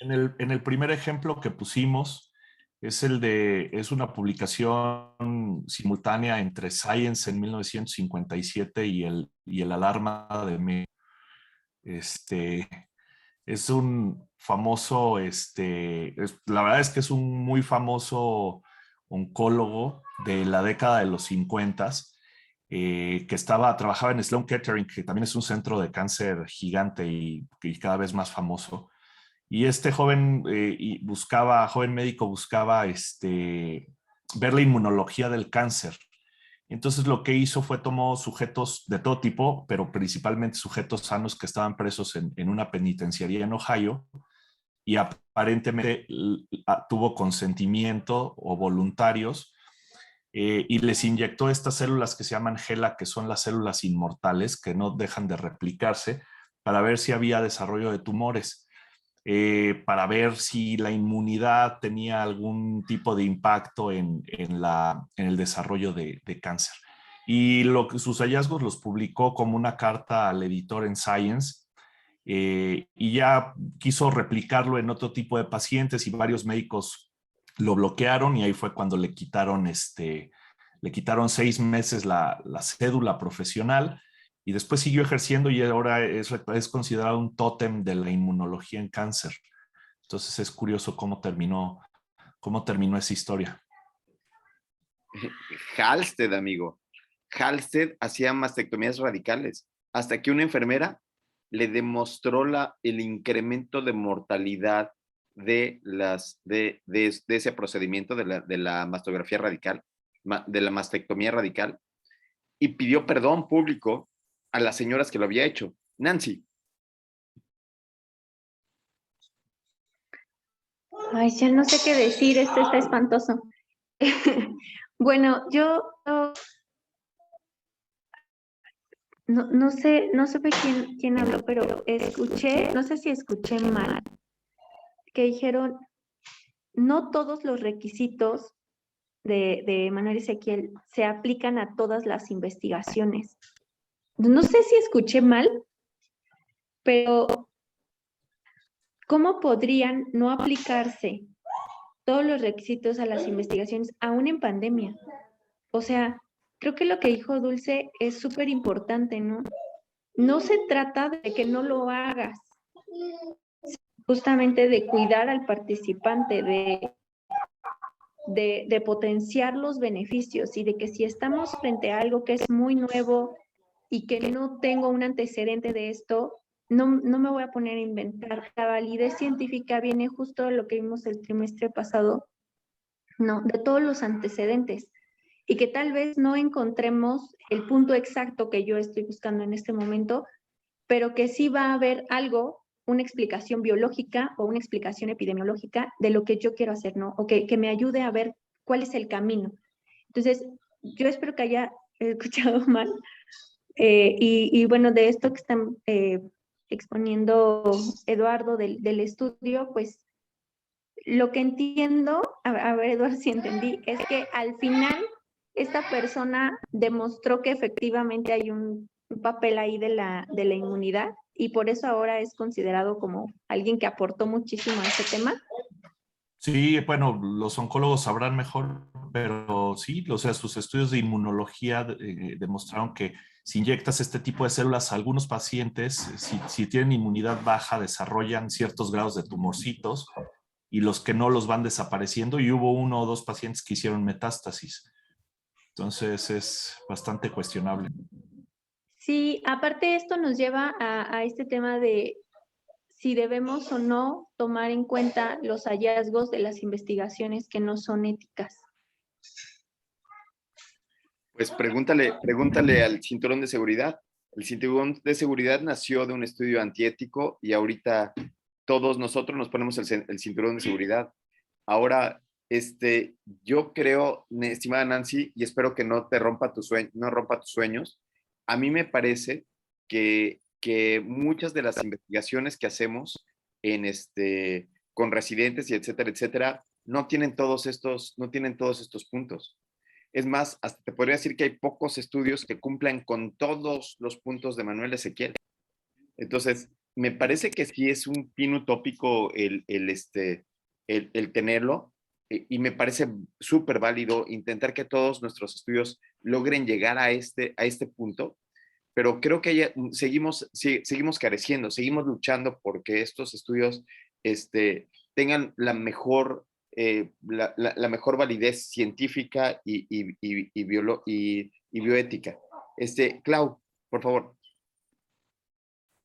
En el primer ejemplo que pusimos, Es una publicación simultánea entre Science en 1957 y el Alarma de México. Es un famoso, la verdad es que es un muy famoso oncólogo de la década de los 50, que trabajaba en Sloan Kettering, que también es un centro de cáncer gigante y cada vez más famoso. Y este joven joven médico buscaba ver la inmunología del cáncer. Entonces lo que hizo fue tomó sujetos de todo tipo, pero principalmente sujetos sanos que estaban presos en una penitenciaría en Ohio, y aparentemente tuvo consentimiento o voluntarios, y les inyectó estas células que se llaman HeLa, que son las células inmortales que no dejan de replicarse, para ver si había desarrollo de tumores. Para ver si la inmunidad tenía algún tipo de impacto en el desarrollo de cáncer. Y sus hallazgos los publicó como una carta al editor en Science, y ya quiso replicarlo en otro tipo de pacientes y varios médicos lo bloquearon, y ahí fue cuando le quitaron 6 meses la cédula profesional. Y después siguió ejerciendo y ahora es considerado un tótem de la inmunología en cáncer. Entonces es curioso cómo terminó esa historia. Halsted, amigo. Halsted hacía mastectomías radicales hasta que una enfermera le demostró el incremento de mortalidad de ese procedimiento de la mastografía radical, de la mastectomía radical, y pidió perdón público a las señoras que lo había hecho. Nancy. Ay, ya no sé qué decir, esto está espantoso. Bueno, yo no sé quién habló, pero escuché, no sé si escuché mal, que dijeron, no todos los requisitos de Manuel Ezequiel se aplican a todas las investigaciones. No sé si escuché mal, pero ¿cómo podrían no aplicarse todos los requisitos a las investigaciones aún en pandemia? O sea, creo que lo que dijo Dulce es súper importante, ¿no? No se trata de que no lo hagas, justamente de cuidar al participante, de potenciar los beneficios, y de que si estamos frente a algo que es muy nuevo y que no tengo un antecedente de esto, no me voy a poner a inventar. La validez científica viene justo de lo que vimos el trimestre pasado, ¿no? De todos los antecedentes. Y que tal vez no encontremos el punto exacto que yo estoy buscando en este momento, pero que sí va a haber algo, una explicación biológica o una explicación epidemiológica de lo que yo quiero hacer, ¿no? O que me ayude a ver cuál es el camino. Entonces, yo espero que haya escuchado mal. Y bueno, de esto que están exponiendo Eduardo del estudio, pues lo que entiendo, a ver Eduardo si entendí, es que al final esta persona demostró que efectivamente hay un papel ahí de la inmunidad, y por eso ahora es considerado como alguien que aportó muchísimo a este tema. Sí, bueno, los oncólogos sabrán mejor, pero sí, o sea, sus estudios de inmunología demostraron que si inyectas este tipo de células a algunos pacientes, si tienen inmunidad baja, desarrollan ciertos grados de tumorcitos, y los que no los van desapareciendo, y hubo 1 o 2 pacientes que hicieron metástasis. Entonces es bastante cuestionable. Sí, aparte esto nos lleva a este tema de si debemos o no tomar en cuenta los hallazgos de las investigaciones que no son éticas. Pues pregúntale al cinturón de seguridad. El cinturón de seguridad nació de un estudio antiético, y ahorita todos nosotros nos ponemos el cinturón de seguridad. Ahora, yo creo, estimada Nancy, y espero que no rompa tus sueños, a mí me parece que muchas de las investigaciones que hacemos con residentes y etcétera, no tienen todos estos puntos. Es más, hasta te podría decir que hay pocos estudios que cumplan con todos los puntos de Manuel Ezequiel. Entonces, me parece que sí es un fin utópico el tenerlo. y me parece súper válido intentar que todos nuestros estudios logren llegar a este punto, pero creo que seguimos careciendo, seguimos luchando porque estos estudios tengan la mejor, la mejor validez científica y bioética. Clau, por favor.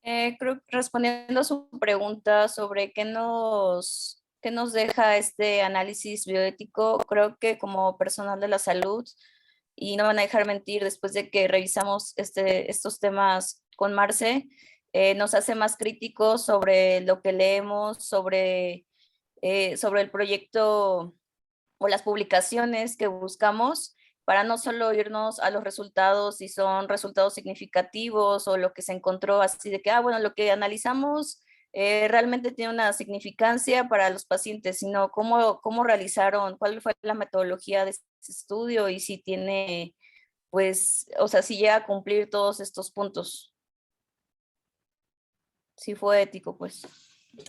Creo que respondiendo a su pregunta sobre qué nos deja este análisis bioético, creo que como personal de la salud, y no van a dejar mentir, después de que revisamos estos temas con Marce, nos hace más críticos sobre lo que leemos, sobre el proyecto o las publicaciones que buscamos, para no solo irnos a los resultados, si son resultados significativos o lo que se encontró así de que, bueno, lo que analizamos realmente tiene una significancia para los pacientes, sino cómo realizaron, cuál fue la metodología de ese estudio y si tiene, pues, o sea, si llega a cumplir todos estos puntos. Si fue ético, pues.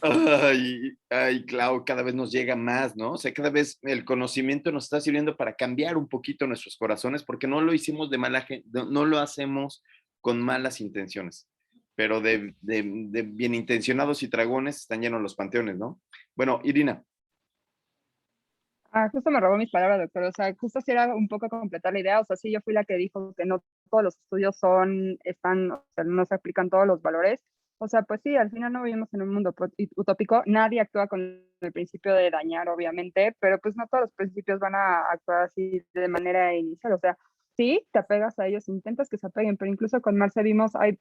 Ay, Clau, cada vez nos llega más, ¿no? O sea, cada vez el conocimiento nos está sirviendo para cambiar un poquito nuestros corazones, porque no lo hicimos de mala gente, no lo hacemos con malas intenciones, pero de bien intencionados y dragones están llenos los panteones, ¿no? Bueno, Irina. Justo me robó mis palabras, doctor. O sea, justo si era un poco completar la idea. O sea, sí, yo fui la que dijo que no todos los estudios o sea, no se aplican todos los valores. O sea, pues sí, al final no vivimos en un mundo utópico. Nadie actúa con el principio de dañar, obviamente, pero pues no todos los principios van a actuar así de manera inicial. O sea, sí, te apegas a ellos, intentas que se apeguen, pero incluso con Marce vimos, hay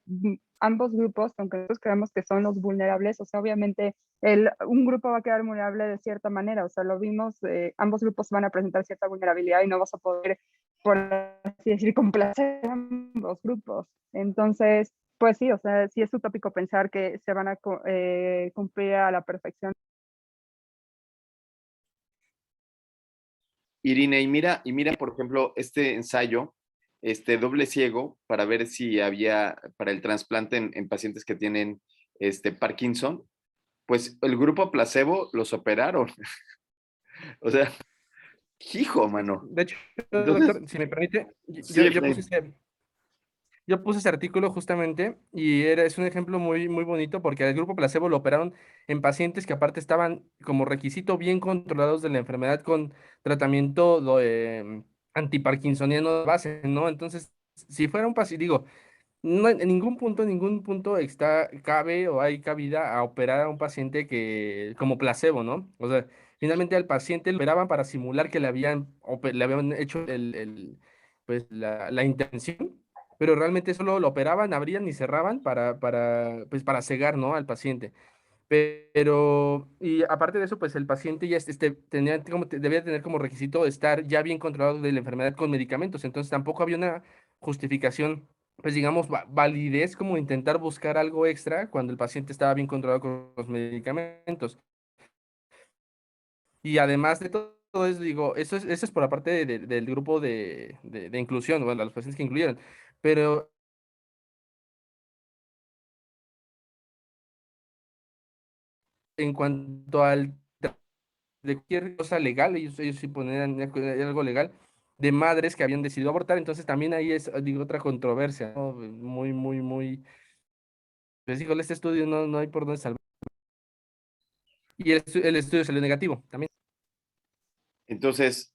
ambos grupos, aunque nosotros creemos que son los vulnerables, o sea, obviamente un grupo va a quedar vulnerable de cierta manera, o sea, lo vimos, ambos grupos van a presentar cierta vulnerabilidad y no vas a poder, por así decir, complacer a ambos grupos. Entonces, pues sí, o sea, sí es utópico pensar que se van a cumplir a la perfección. Irina, y mira, por ejemplo, este ensayo, doble ciego, para ver si había, para el trasplante en pacientes que tienen Parkinson, pues el grupo placebo los operaron. O sea, hijo, mano. De hecho, Entonces, doctor, si me permite, sí, yo puse ese artículo justamente y es un ejemplo muy, muy bonito porque al grupo placebo lo operaron en pacientes que aparte estaban como requisito bien controlados de la enfermedad con tratamiento antiparkinsoniano de base, ¿no? Entonces, si fuera un paciente, digo, no, en ningún punto cabe o hay cabida a operar a un paciente que como placebo, ¿no? O sea, finalmente al paciente lo operaban para simular que le habían hecho pues, la intención, pero realmente solo lo operaban, abrían y cerraban pues, para cegar, ¿no? Al paciente. Pero, y aparte de eso, pues el paciente ya debía tener como requisito estar ya bien controlado de la enfermedad con medicamentos, entonces tampoco había una justificación, pues digamos, validez como intentar buscar algo extra cuando el paciente estaba bien controlado con los medicamentos. Y además de todo eso, digo, eso es por la parte del grupo de inclusión, bueno, los pacientes que incluyeron, pero en cuanto al de cualquier cosa legal, ellos sí ponían algo legal, de madres que habían decidido abortar, entonces también ahí es, digo, otra controversia, ¿no? Muy, muy, muy, pues híjole, este estudio no hay por dónde salvar. Y el estudio salió negativo también. entonces,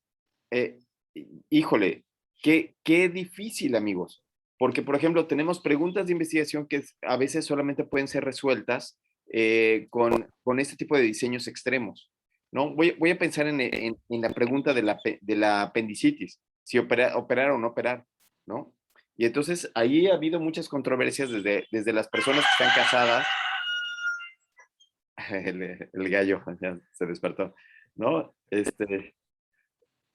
híjole, qué difícil, amigos. Porque, por ejemplo, tenemos preguntas de investigación que a veces solamente pueden ser resueltas con este tipo de diseños extremos, ¿no? Voy a pensar en la pregunta de la apendicitis, si operar o no operar, ¿no? Y entonces ahí ha habido muchas controversias desde las personas que están casadas. El gallo ya se despertó, ¿no?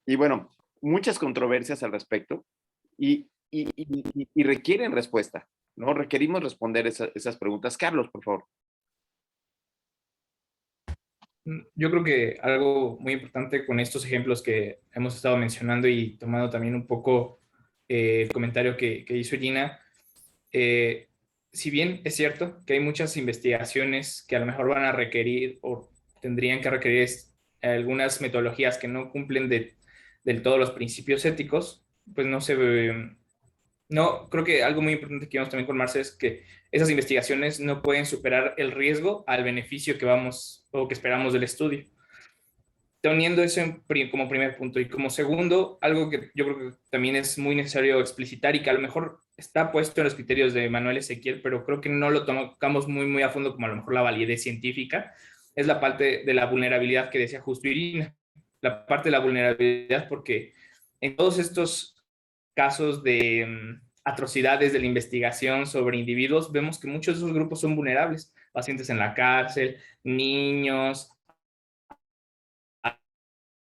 Y bueno, muchas controversias al respecto y requieren respuesta, ¿no? Requerimos responder esas preguntas. Carlos, por favor. Yo creo que algo muy importante con estos ejemplos que hemos estado mencionando y tomando también un poco el comentario que hizo Gina, si bien es cierto que hay muchas investigaciones que a lo mejor van a requerir o tendrían que requerir algunas metodologías que no cumplen del todo los principios éticos, pues no se... No, creo que algo muy importante que vimos también con Marce es que esas investigaciones no pueden superar el riesgo al beneficio que vamos o que esperamos del estudio. Teniendo eso como primer punto. Y como segundo, algo que yo creo que también es muy necesario explicitar y que a lo mejor está puesto en los criterios de Manuel Ezequiel, pero creo que no lo tocamos muy a fondo como a lo mejor la validez científica, es la parte de la vulnerabilidad que decía justo Irina. La parte de la vulnerabilidad porque en todos estos casos de atrocidades de la investigación sobre individuos, vemos que muchos de esos grupos son vulnerables. Pacientes en la cárcel, niños,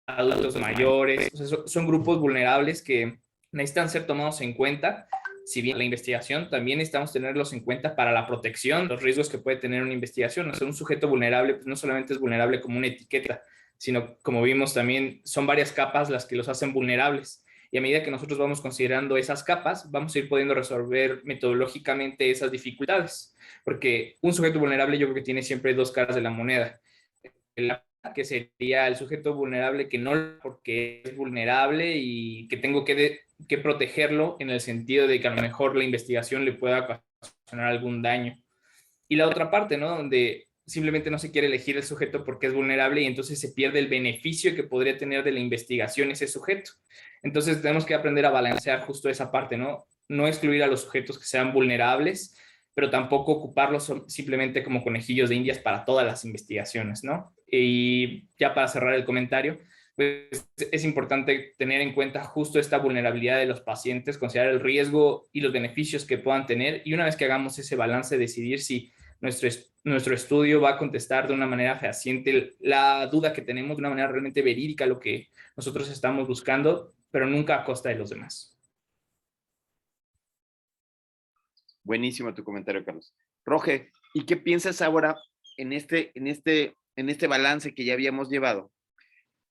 adultos mayores, o sea, son grupos vulnerables que necesitan ser tomados en cuenta. Si bien la investigación, también necesitamos tenerlos en cuenta para la protección, los riesgos que puede tener una investigación. O sea, un sujeto vulnerable pues no solamente es vulnerable como una etiqueta, sino como vimos también son varias capas las que los hacen vulnerables. Y a medida que nosotros vamos considerando esas capas, vamos a ir pudiendo resolver metodológicamente esas dificultades. Porque un sujeto vulnerable yo creo que tiene siempre dos caras de la moneda. Que sería el sujeto vulnerable que no porque es vulnerable y que tengo que protegerlo en el sentido de que a lo mejor la investigación le pueda ocasionar algún daño. Y la otra parte, ¿no? Donde simplemente no se quiere elegir el sujeto porque es vulnerable y entonces se pierde el beneficio que podría tener de la investigación ese sujeto. Entonces tenemos que aprender a balancear justo esa parte, ¿no? No excluir a los sujetos que sean vulnerables, pero tampoco ocuparlos simplemente como conejillos de indias para todas las investigaciones, ¿no? Y ya para cerrar el comentario, pues es importante tener en cuenta justo esta vulnerabilidad de los pacientes, considerar el riesgo y los beneficios que puedan tener y una vez que hagamos ese balance, decidir si nuestro estudio va a contestar de una manera fehaciente la duda que tenemos, de una manera realmente verídica lo que nosotros estamos buscando, pero nunca a costa de los demás. Buenísimo tu comentario, Carlos. Roge, ¿y qué piensas ahora en este balance que ya habíamos llevado?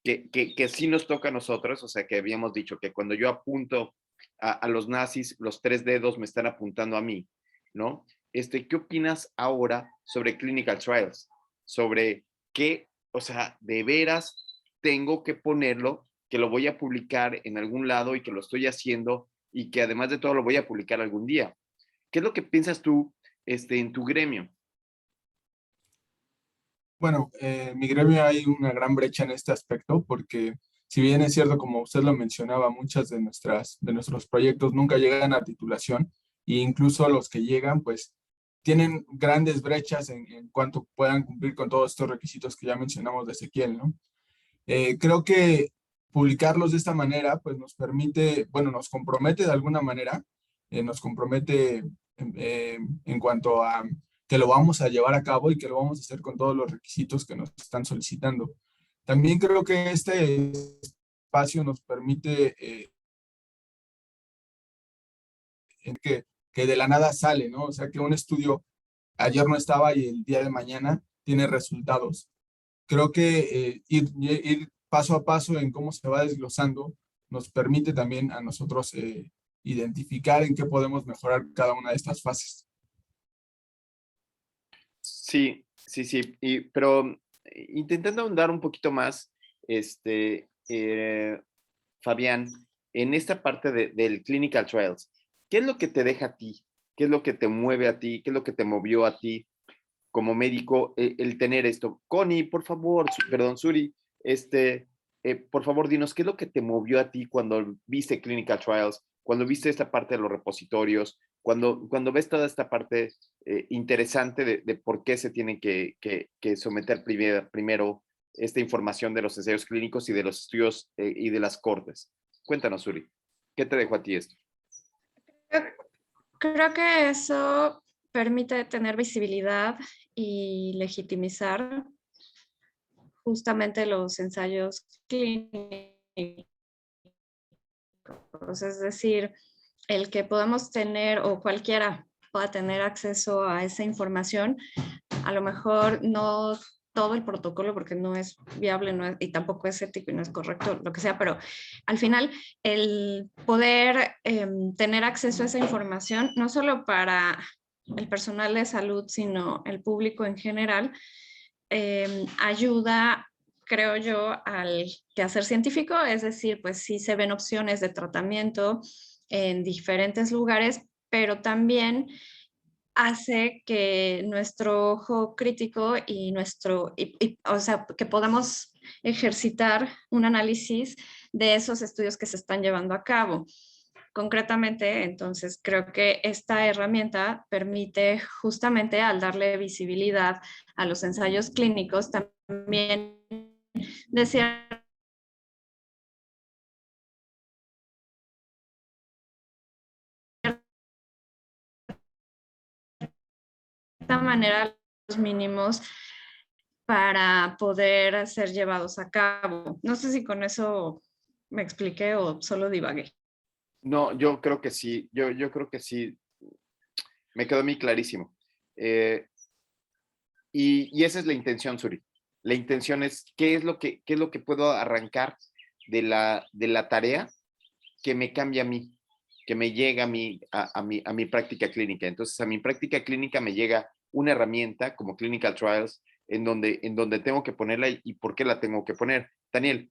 Que sí nos toca a nosotros, o sea, que habíamos dicho que cuando yo apunto a los nazis, los 3 dedos me están apuntando a mí, ¿no? ¿Qué opinas ahora sobre clinical trials? Sobre qué, o sea, de veras tengo que ponerlo, que lo voy a publicar en algún lado y que lo estoy haciendo y que además de todo lo voy a publicar algún día. ¿Qué es lo que piensas tú en tu gremio? Bueno, en mi gremio hay una gran brecha en este aspecto porque si bien es cierto, como usted lo mencionaba, muchas de nuestros proyectos nunca llegan a titulación e incluso los que llegan, pues tienen grandes brechas en cuanto puedan cumplir con todos estos requisitos que ya mencionamos de Ezequiel, ¿no? Creo que publicarlos de esta manera, pues nos permite, bueno, nos compromete de alguna manera, nos compromete en cuanto a que lo vamos a llevar a cabo y que lo vamos a hacer con todos los requisitos que nos están solicitando. También creo que este espacio nos permite que de la nada sale, ¿no? O sea, que un estudio ayer no estaba y el día de mañana tiene resultados. Creo que ir paso a paso en cómo se va desglosando nos permite también a nosotros identificar en qué podemos mejorar cada una de estas fases. Sí, pero intentando ahondar un poquito más, Fabián, en esta parte del clinical trials, ¿qué es lo que te deja a ti? ¿Qué es lo que te mueve a ti? ¿Qué es lo que te movió a ti como médico el tener esto? Connie, por favor, perdón, Suri, por favor, dinos, ¿qué es lo que te movió a ti cuando viste clinical trials, cuando viste esta parte de los repositorios, cuando ves toda esta parte interesante de por qué se tiene que someter primero esta información de los ensayos clínicos y de los estudios y de las cortes? Cuéntanos, Suri, ¿qué te dejó a ti esto? Creo que eso permite tener visibilidad y legitimizar justamente los ensayos clínicos. Es decir, el que podamos tener o cualquiera pueda tener acceso a esa información, a lo mejor no todo el protocolo porque no es viable y tampoco es ético y no es correcto, lo que sea, pero al final el poder tener acceso a esa información, no solo para el personal de salud, sino el público en general, ayuda creo yo, al quehacer científico, es decir, pues sí se ven opciones de tratamiento en diferentes lugares, pero también hace que nuestro ojo crítico y o sea, que podamos ejercitar un análisis de esos estudios que se están llevando a cabo. Concretamente, entonces, creo que esta herramienta permite justamente, al darle visibilidad a los ensayos clínicos, también de cierta manera los mínimos para poder ser llevados a cabo. No sé si con eso me expliqué o solo divagué. No, yo creo que sí, yo creo que sí, me quedó a mí clarísimo. Y esa es la intención, Suri. La intención es qué es lo que puedo arrancar de la tarea que me cambia a mí, que me llega a mi práctica clínica. Entonces, a mi práctica clínica me llega una herramienta como Clinical Trials en donde tengo que ponerla y por qué la tengo que poner. Daniel.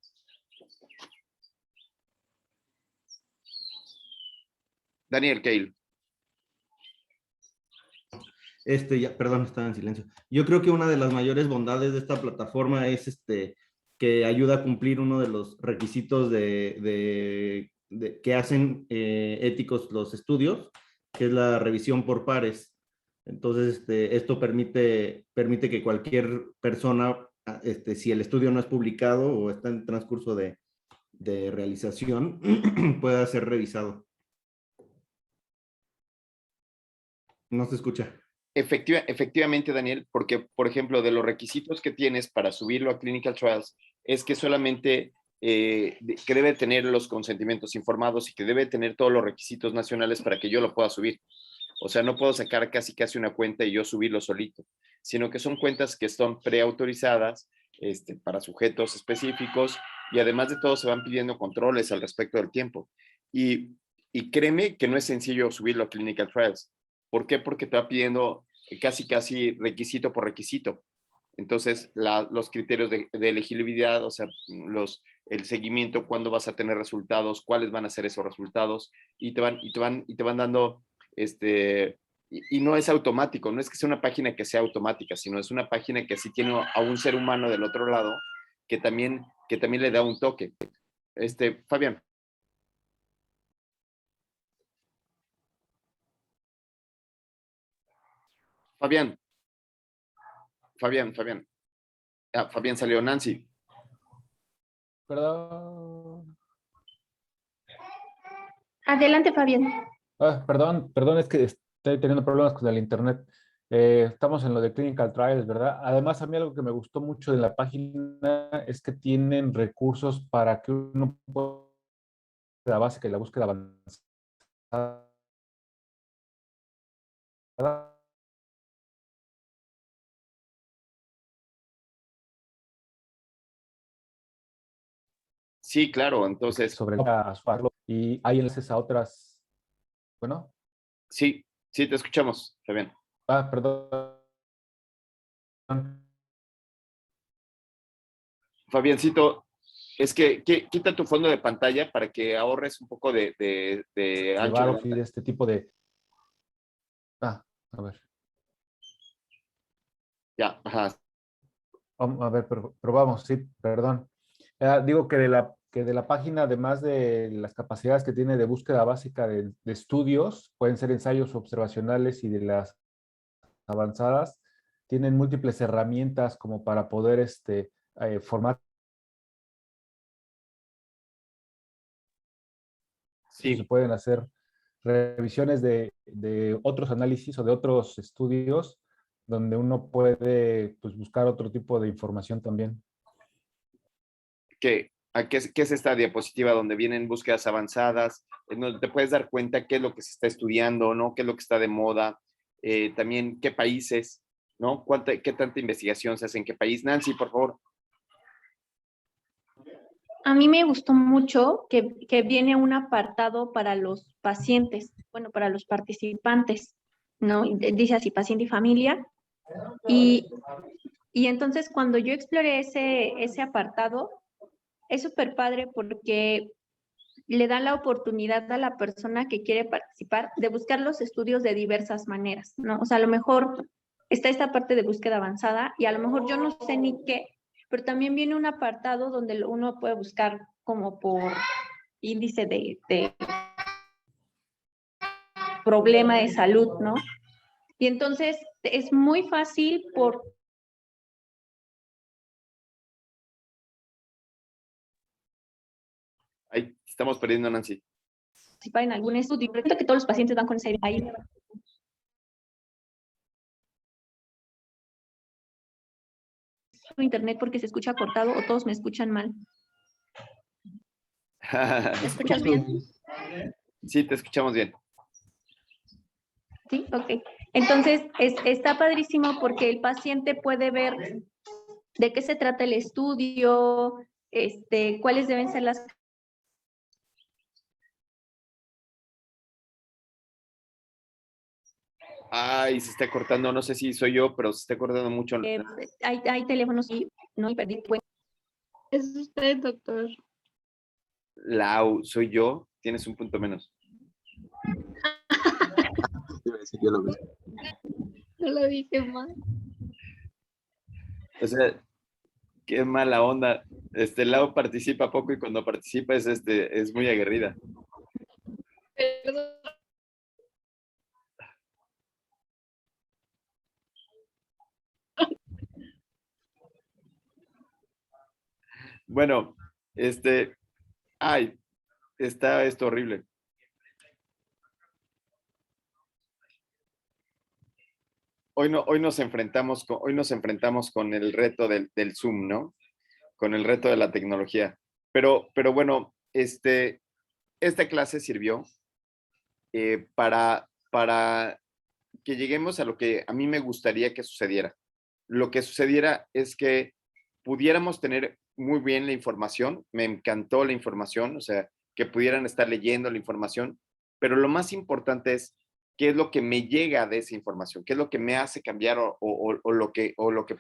Daniel Keil. Perdón, estaba en silencio. Yo creo que una de las mayores bondades de esta plataforma es que ayuda a cumplir uno de los requisitos que hacen éticos los estudios, que es la revisión por pares. Entonces, esto permite que cualquier persona, si el estudio no es publicado o está en transcurso de realización, pueda ser revisado. No se escucha. Efectivamente, Daniel, porque, por ejemplo, de los requisitos que tienes para subirlo a Clinical Trials es que solamente que debe tener los consentimientos informados y que debe tener todos los requisitos nacionales para que yo lo pueda subir. O sea, no puedo sacar casi una cuenta y yo subirlo solito, sino que son cuentas que son preautorizadas para sujetos específicos y además de todo se van pidiendo controles al respecto del tiempo. Y créeme que no es sencillo subirlo a Clinical Trials. ¿Por qué? Porque te va pidiendo casi requisito por requisito. Entonces, los criterios de elegibilidad, o sea, el seguimiento, cuándo vas a tener resultados, cuáles van a ser esos resultados, y te van dando, y no es automático, no es que sea una página que sea automática, sino es una página que sí tiene a un ser humano del otro lado que también le da un toque. Fabián. Fabián. Ah, Fabián salió. Nancy. Perdón. Adelante, Fabián. Perdón, es que estoy teniendo problemas con el internet. Estamos en lo de Clinical Trials, ¿verdad? Además, a mí algo que me gustó mucho de la página es que tienen recursos para que uno pueda la básica y la búsqueda avanzada. Sí, claro, entonces. Sobre y hay enlaces a otras. Bueno. Sí, te escuchamos, Fabián. Perdón. Fabiancito, es que quita tu fondo de pantalla para que ahorres un poco de ancho. De este tipo de. A ver. Ya, ajá. A ver, probamos, sí, perdón. Digo que de la página, además de las capacidades que tiene de búsqueda básica de estudios, pueden ser ensayos observacionales y de las avanzadas, tienen múltiples herramientas como para poder formar. Sí. Se pueden hacer revisiones de otros análisis o de otros estudios donde uno puede pues, buscar otro tipo de información también. ¿Qué es esta diapositiva donde vienen búsquedas avanzadas? En donde te puedes dar cuenta qué es lo que se está estudiando, ¿no? Qué es lo que está de moda, también qué países, ¿no? ¿Qué tanta investigación se hace en qué país? Nancy, por favor. A mí me gustó mucho que viene un apartado para los pacientes, bueno, para los participantes, ¿no? Dice así, paciente y familia. Y Y entonces cuando yo exploré ese apartado, es súper padre porque le da la oportunidad a la persona que quiere participar de buscar los estudios de diversas maneras, ¿no? O sea, a lo mejor está esta parte de búsqueda avanzada y a lo mejor yo no sé ni qué, pero también viene un apartado donde uno puede buscar como por índice de problema de salud, ¿no? Y entonces es muy fácil por... Ahí estamos perdiendo a Nancy. participar en algún estudio. Recuerda que todos los pacientes van con esa idea. Ahí internet porque se escucha cortado o todos me escuchan mal. ¿Me escuchas bien? Sí, te escuchamos bien. Sí, ok. Entonces, está padrísimo porque el paciente puede ver de qué se trata el estudio, cuáles deben ser las... Ay, se está cortando, no sé si soy yo, pero se está cortando mucho. Hay teléfonos y no, y perdí. Bueno. Es usted, doctor. Lau, soy yo, tienes un punto menos. Yo lo veo. No lo dije mal. O sea, qué mala onda. Lau participa poco y cuando participa es muy aguerrida. Perdón. Bueno, ay, está esto horrible. Hoy nos enfrentamos con el reto del Zoom, ¿no? Con el reto de la tecnología. Pero bueno, esta clase sirvió para que lleguemos a lo que a mí me gustaría que sucediera. Lo que sucediera es que pudiéramos tener muy bien la información. Me encantó la información, o sea, que pudieran estar leyendo la información, pero lo más importante es qué es lo que me llega de esa información, qué es lo que me hace cambiar o lo que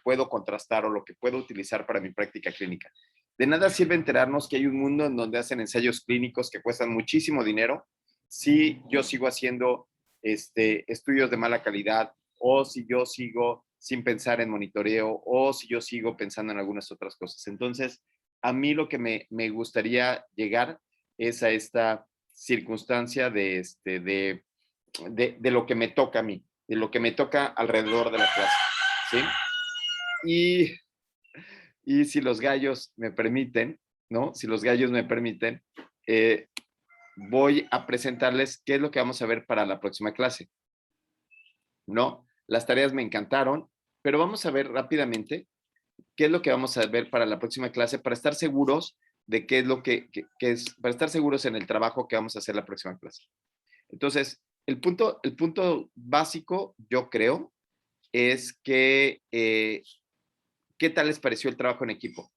puedo contrastar o lo que puedo utilizar para mi práctica clínica. De nada sirve enterarnos que hay un mundo en donde hacen ensayos clínicos que cuestan muchísimo dinero si yo sigo haciendo estudios de mala calidad o si yo sigo sin pensar en monitoreo o si yo sigo pensando en algunas otras cosas. Entonces, a mí lo que me gustaría llegar es a esta circunstancia de lo que me toca a mí, de lo que me toca alrededor de la clase, ¿sí? Y si los gallos me permiten, ¿no? Si los gallos me permiten, voy a presentarles qué es lo que vamos a ver para la próxima clase, ¿no? Las tareas me encantaron, pero vamos a ver rápidamente qué es lo que vamos a ver para la próxima clase para estar seguros de qué es lo que es, para estar seguros en el trabajo que vamos a hacer la próxima clase. Entonces, el punto básico, yo creo, es que, ¿qué tal les pareció el trabajo en equipo?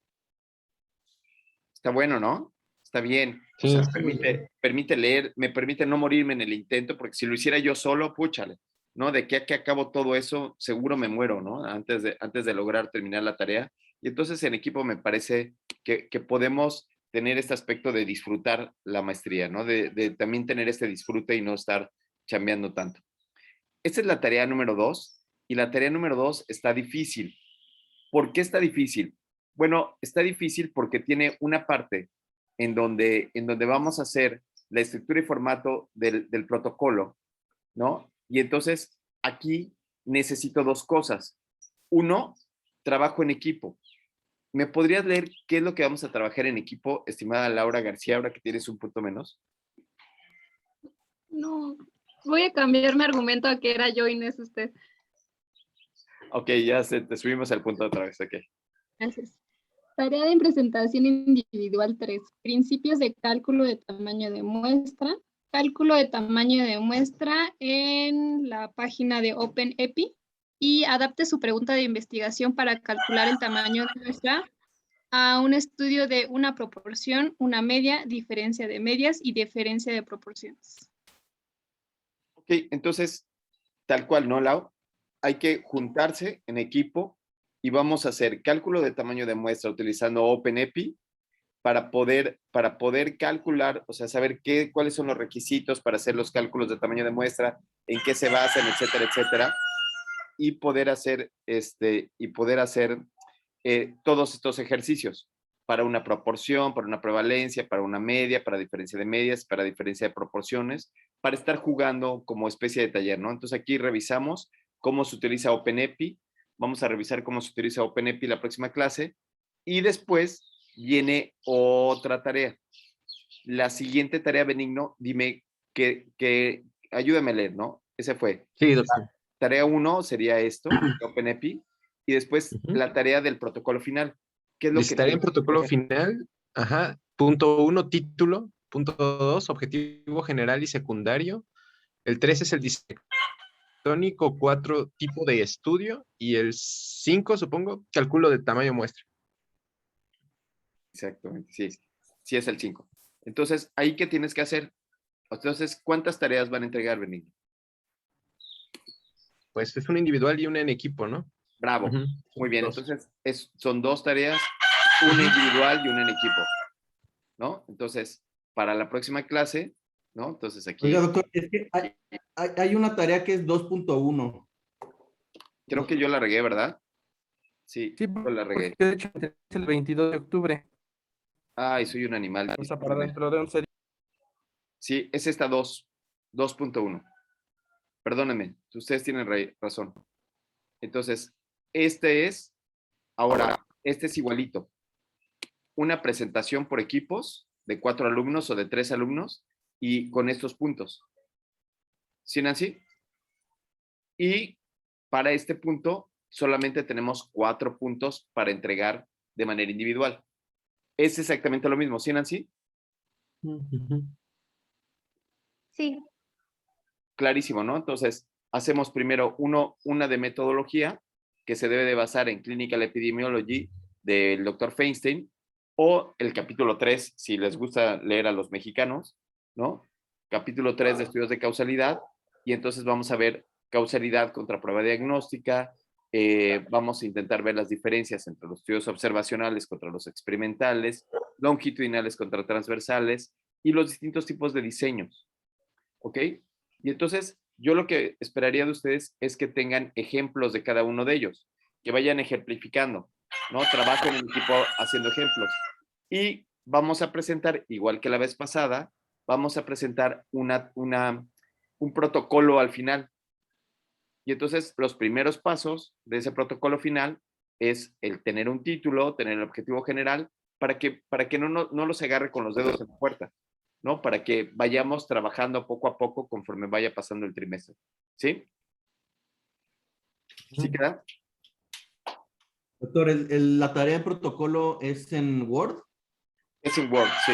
Está bueno, ¿no? Está bien. O sea, permite leer, me permite no morirme en el intento, porque si lo hiciera yo solo, púchale, ¿no? De que a que acabo todo eso, seguro me muero, ¿no? Antes de lograr terminar la tarea. Y entonces en equipo me parece que podemos tener este aspecto de disfrutar la maestría, ¿no? De también tener este disfrute y no estar chambeando tanto. Esta es la tarea número 2, y la tarea número 2 está difícil. ¿Por qué está difícil? Bueno, está difícil porque tiene una parte en donde vamos a hacer la estructura y formato del protocolo, ¿no? Y entonces aquí necesito dos cosas. Uno, trabajo en equipo. ¿Me podrías leer qué es lo que vamos a trabajar en equipo, estimada Laura García, ahora que tienes un punto menos? No, voy a cambiar mi argumento a que era yo y no es usted. Ok, ya te subimos al punto otra vez, ok. Gracias. Tarea de presentación individual 3. Principios de cálculo de tamaño de muestra. Cálculo de tamaño de muestra en la página de OpenEpi y adapte su pregunta de investigación para calcular el tamaño de muestra a un estudio de una proporción, una media, diferencia de medias y diferencia de proporciones. Ok, entonces, tal cual, ¿no, Lau? Hay que juntarse en equipo y vamos a hacer cálculo de tamaño de muestra utilizando OpenEpi para poder calcular, o sea, saber cuáles son los requisitos para hacer los cálculos de tamaño de muestra, en qué se basan, etcétera, etcétera, y poder hacer, todos estos ejercicios para una proporción, para una prevalencia, para una media, para diferencia de medias, para diferencia de proporciones, para estar jugando como especie de taller, ¿no? Entonces aquí revisamos cómo se utiliza OpenEpi, vamos a revisar cómo se utiliza OpenEpi la próxima clase, y después viene otra tarea. La siguiente tarea, Benigno, dime que ayúdame a leer, ¿no? Ese fue. Sí, doctor. Tarea 1 sería esto, OpenEpi, y después la tarea del protocolo final. ¿Qué es lo que Tarea en protocolo final, ajá. Punto 1, título. Punto 2, objetivo general y secundario. El 3 es el diseño arquitectónico, 4, tipo de estudio, y el 5, supongo, cálculo de tamaño muestra. Exactamente, sí. Sí es el 5. Entonces, ¿ahí qué tienes que hacer? Entonces, ¿cuántas tareas van a entregar, Benigno? Pues es una individual y una en equipo, ¿no? Bravo. Muy bien. Entonces, son 2 tareas, una individual y una en equipo, ¿no? Entonces, para la próxima clase, ¿no? Entonces aquí... Oiga, doctor, es que hay una tarea que es 2.1. Creo que yo la regué, ¿verdad? Sí, yo la regué. De hecho, es el 22 de octubre. Ay, soy un animal. O sea, para dentro de 11 días. Sí, es esta 2.1. Perdónenme, ustedes tienen razón. Entonces, este es igualito. Una presentación por equipos de 4 alumnos o de 3 alumnos y con estos puntos. ¿Sí, Nancy? Y para este punto solamente tenemos 4 puntos para entregar de manera individual. Es exactamente lo mismo, ¿sí, Nancy? Sí. Clarísimo, ¿no? Entonces, hacemos primero una de metodología que se debe de basar en Clinical Epidemiology del Dr. Feinstein, o el capítulo 3, si les gusta leer a los mexicanos, ¿no? Capítulo 3 de estudios de causalidad, y entonces vamos a ver causalidad contra prueba diagnóstica, vamos a intentar ver las diferencias entre los estudios observacionales contra los experimentales, longitudinales contra transversales, y los distintos tipos de diseños, ¿ok? Y entonces, yo lo que esperaría de ustedes es que tengan ejemplos de cada uno de ellos, que vayan ejemplificando, ¿no? Trabajen en equipo haciendo ejemplos. Y vamos a presentar, igual que la vez pasada, vamos a presentar un protocolo al final. Y entonces, los primeros pasos de ese protocolo final es el tener un título, tener el objetivo general, para que no los agarre con los dedos en la puerta, ¿no? Para que vayamos trabajando poco a poco conforme vaya pasando el trimestre. ¿Sí? ¿Sí queda? Doctor, ¿la tarea de protocolo es en Word? Es en Word, sí.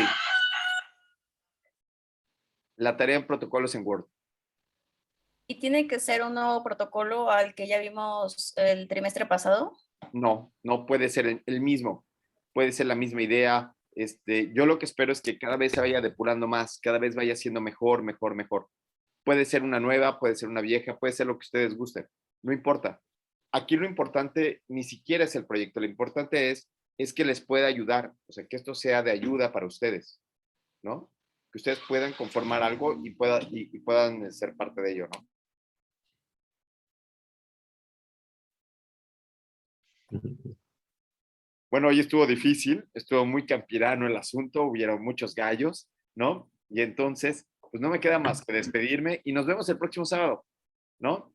La tarea en protocolo es en Word. ¿Y tiene que ser un nuevo protocolo al que ya vimos el trimestre pasado? No, no puede ser el mismo. Puede ser la misma idea. Yo lo que espero es que cada vez se vaya depurando más, cada vez vaya siendo mejor, mejor, mejor. Puede ser una nueva, puede ser una vieja, puede ser lo que ustedes gusten. No importa. Aquí lo importante ni siquiera es el proyecto, lo importante es que les pueda ayudar, o sea, que esto sea de ayuda para ustedes, ¿no? Que ustedes puedan conformar algo y puedan ser parte de ello, ¿no? Bueno, hoy estuvo difícil, estuvo muy campirano el asunto, hubieron muchos gallos, ¿no? Y entonces, pues no me queda más que despedirme y nos vemos el próximo sábado, ¿no?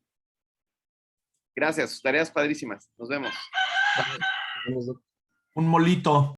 Gracias, sus tareas padrísimas. Nos vemos. Un molito.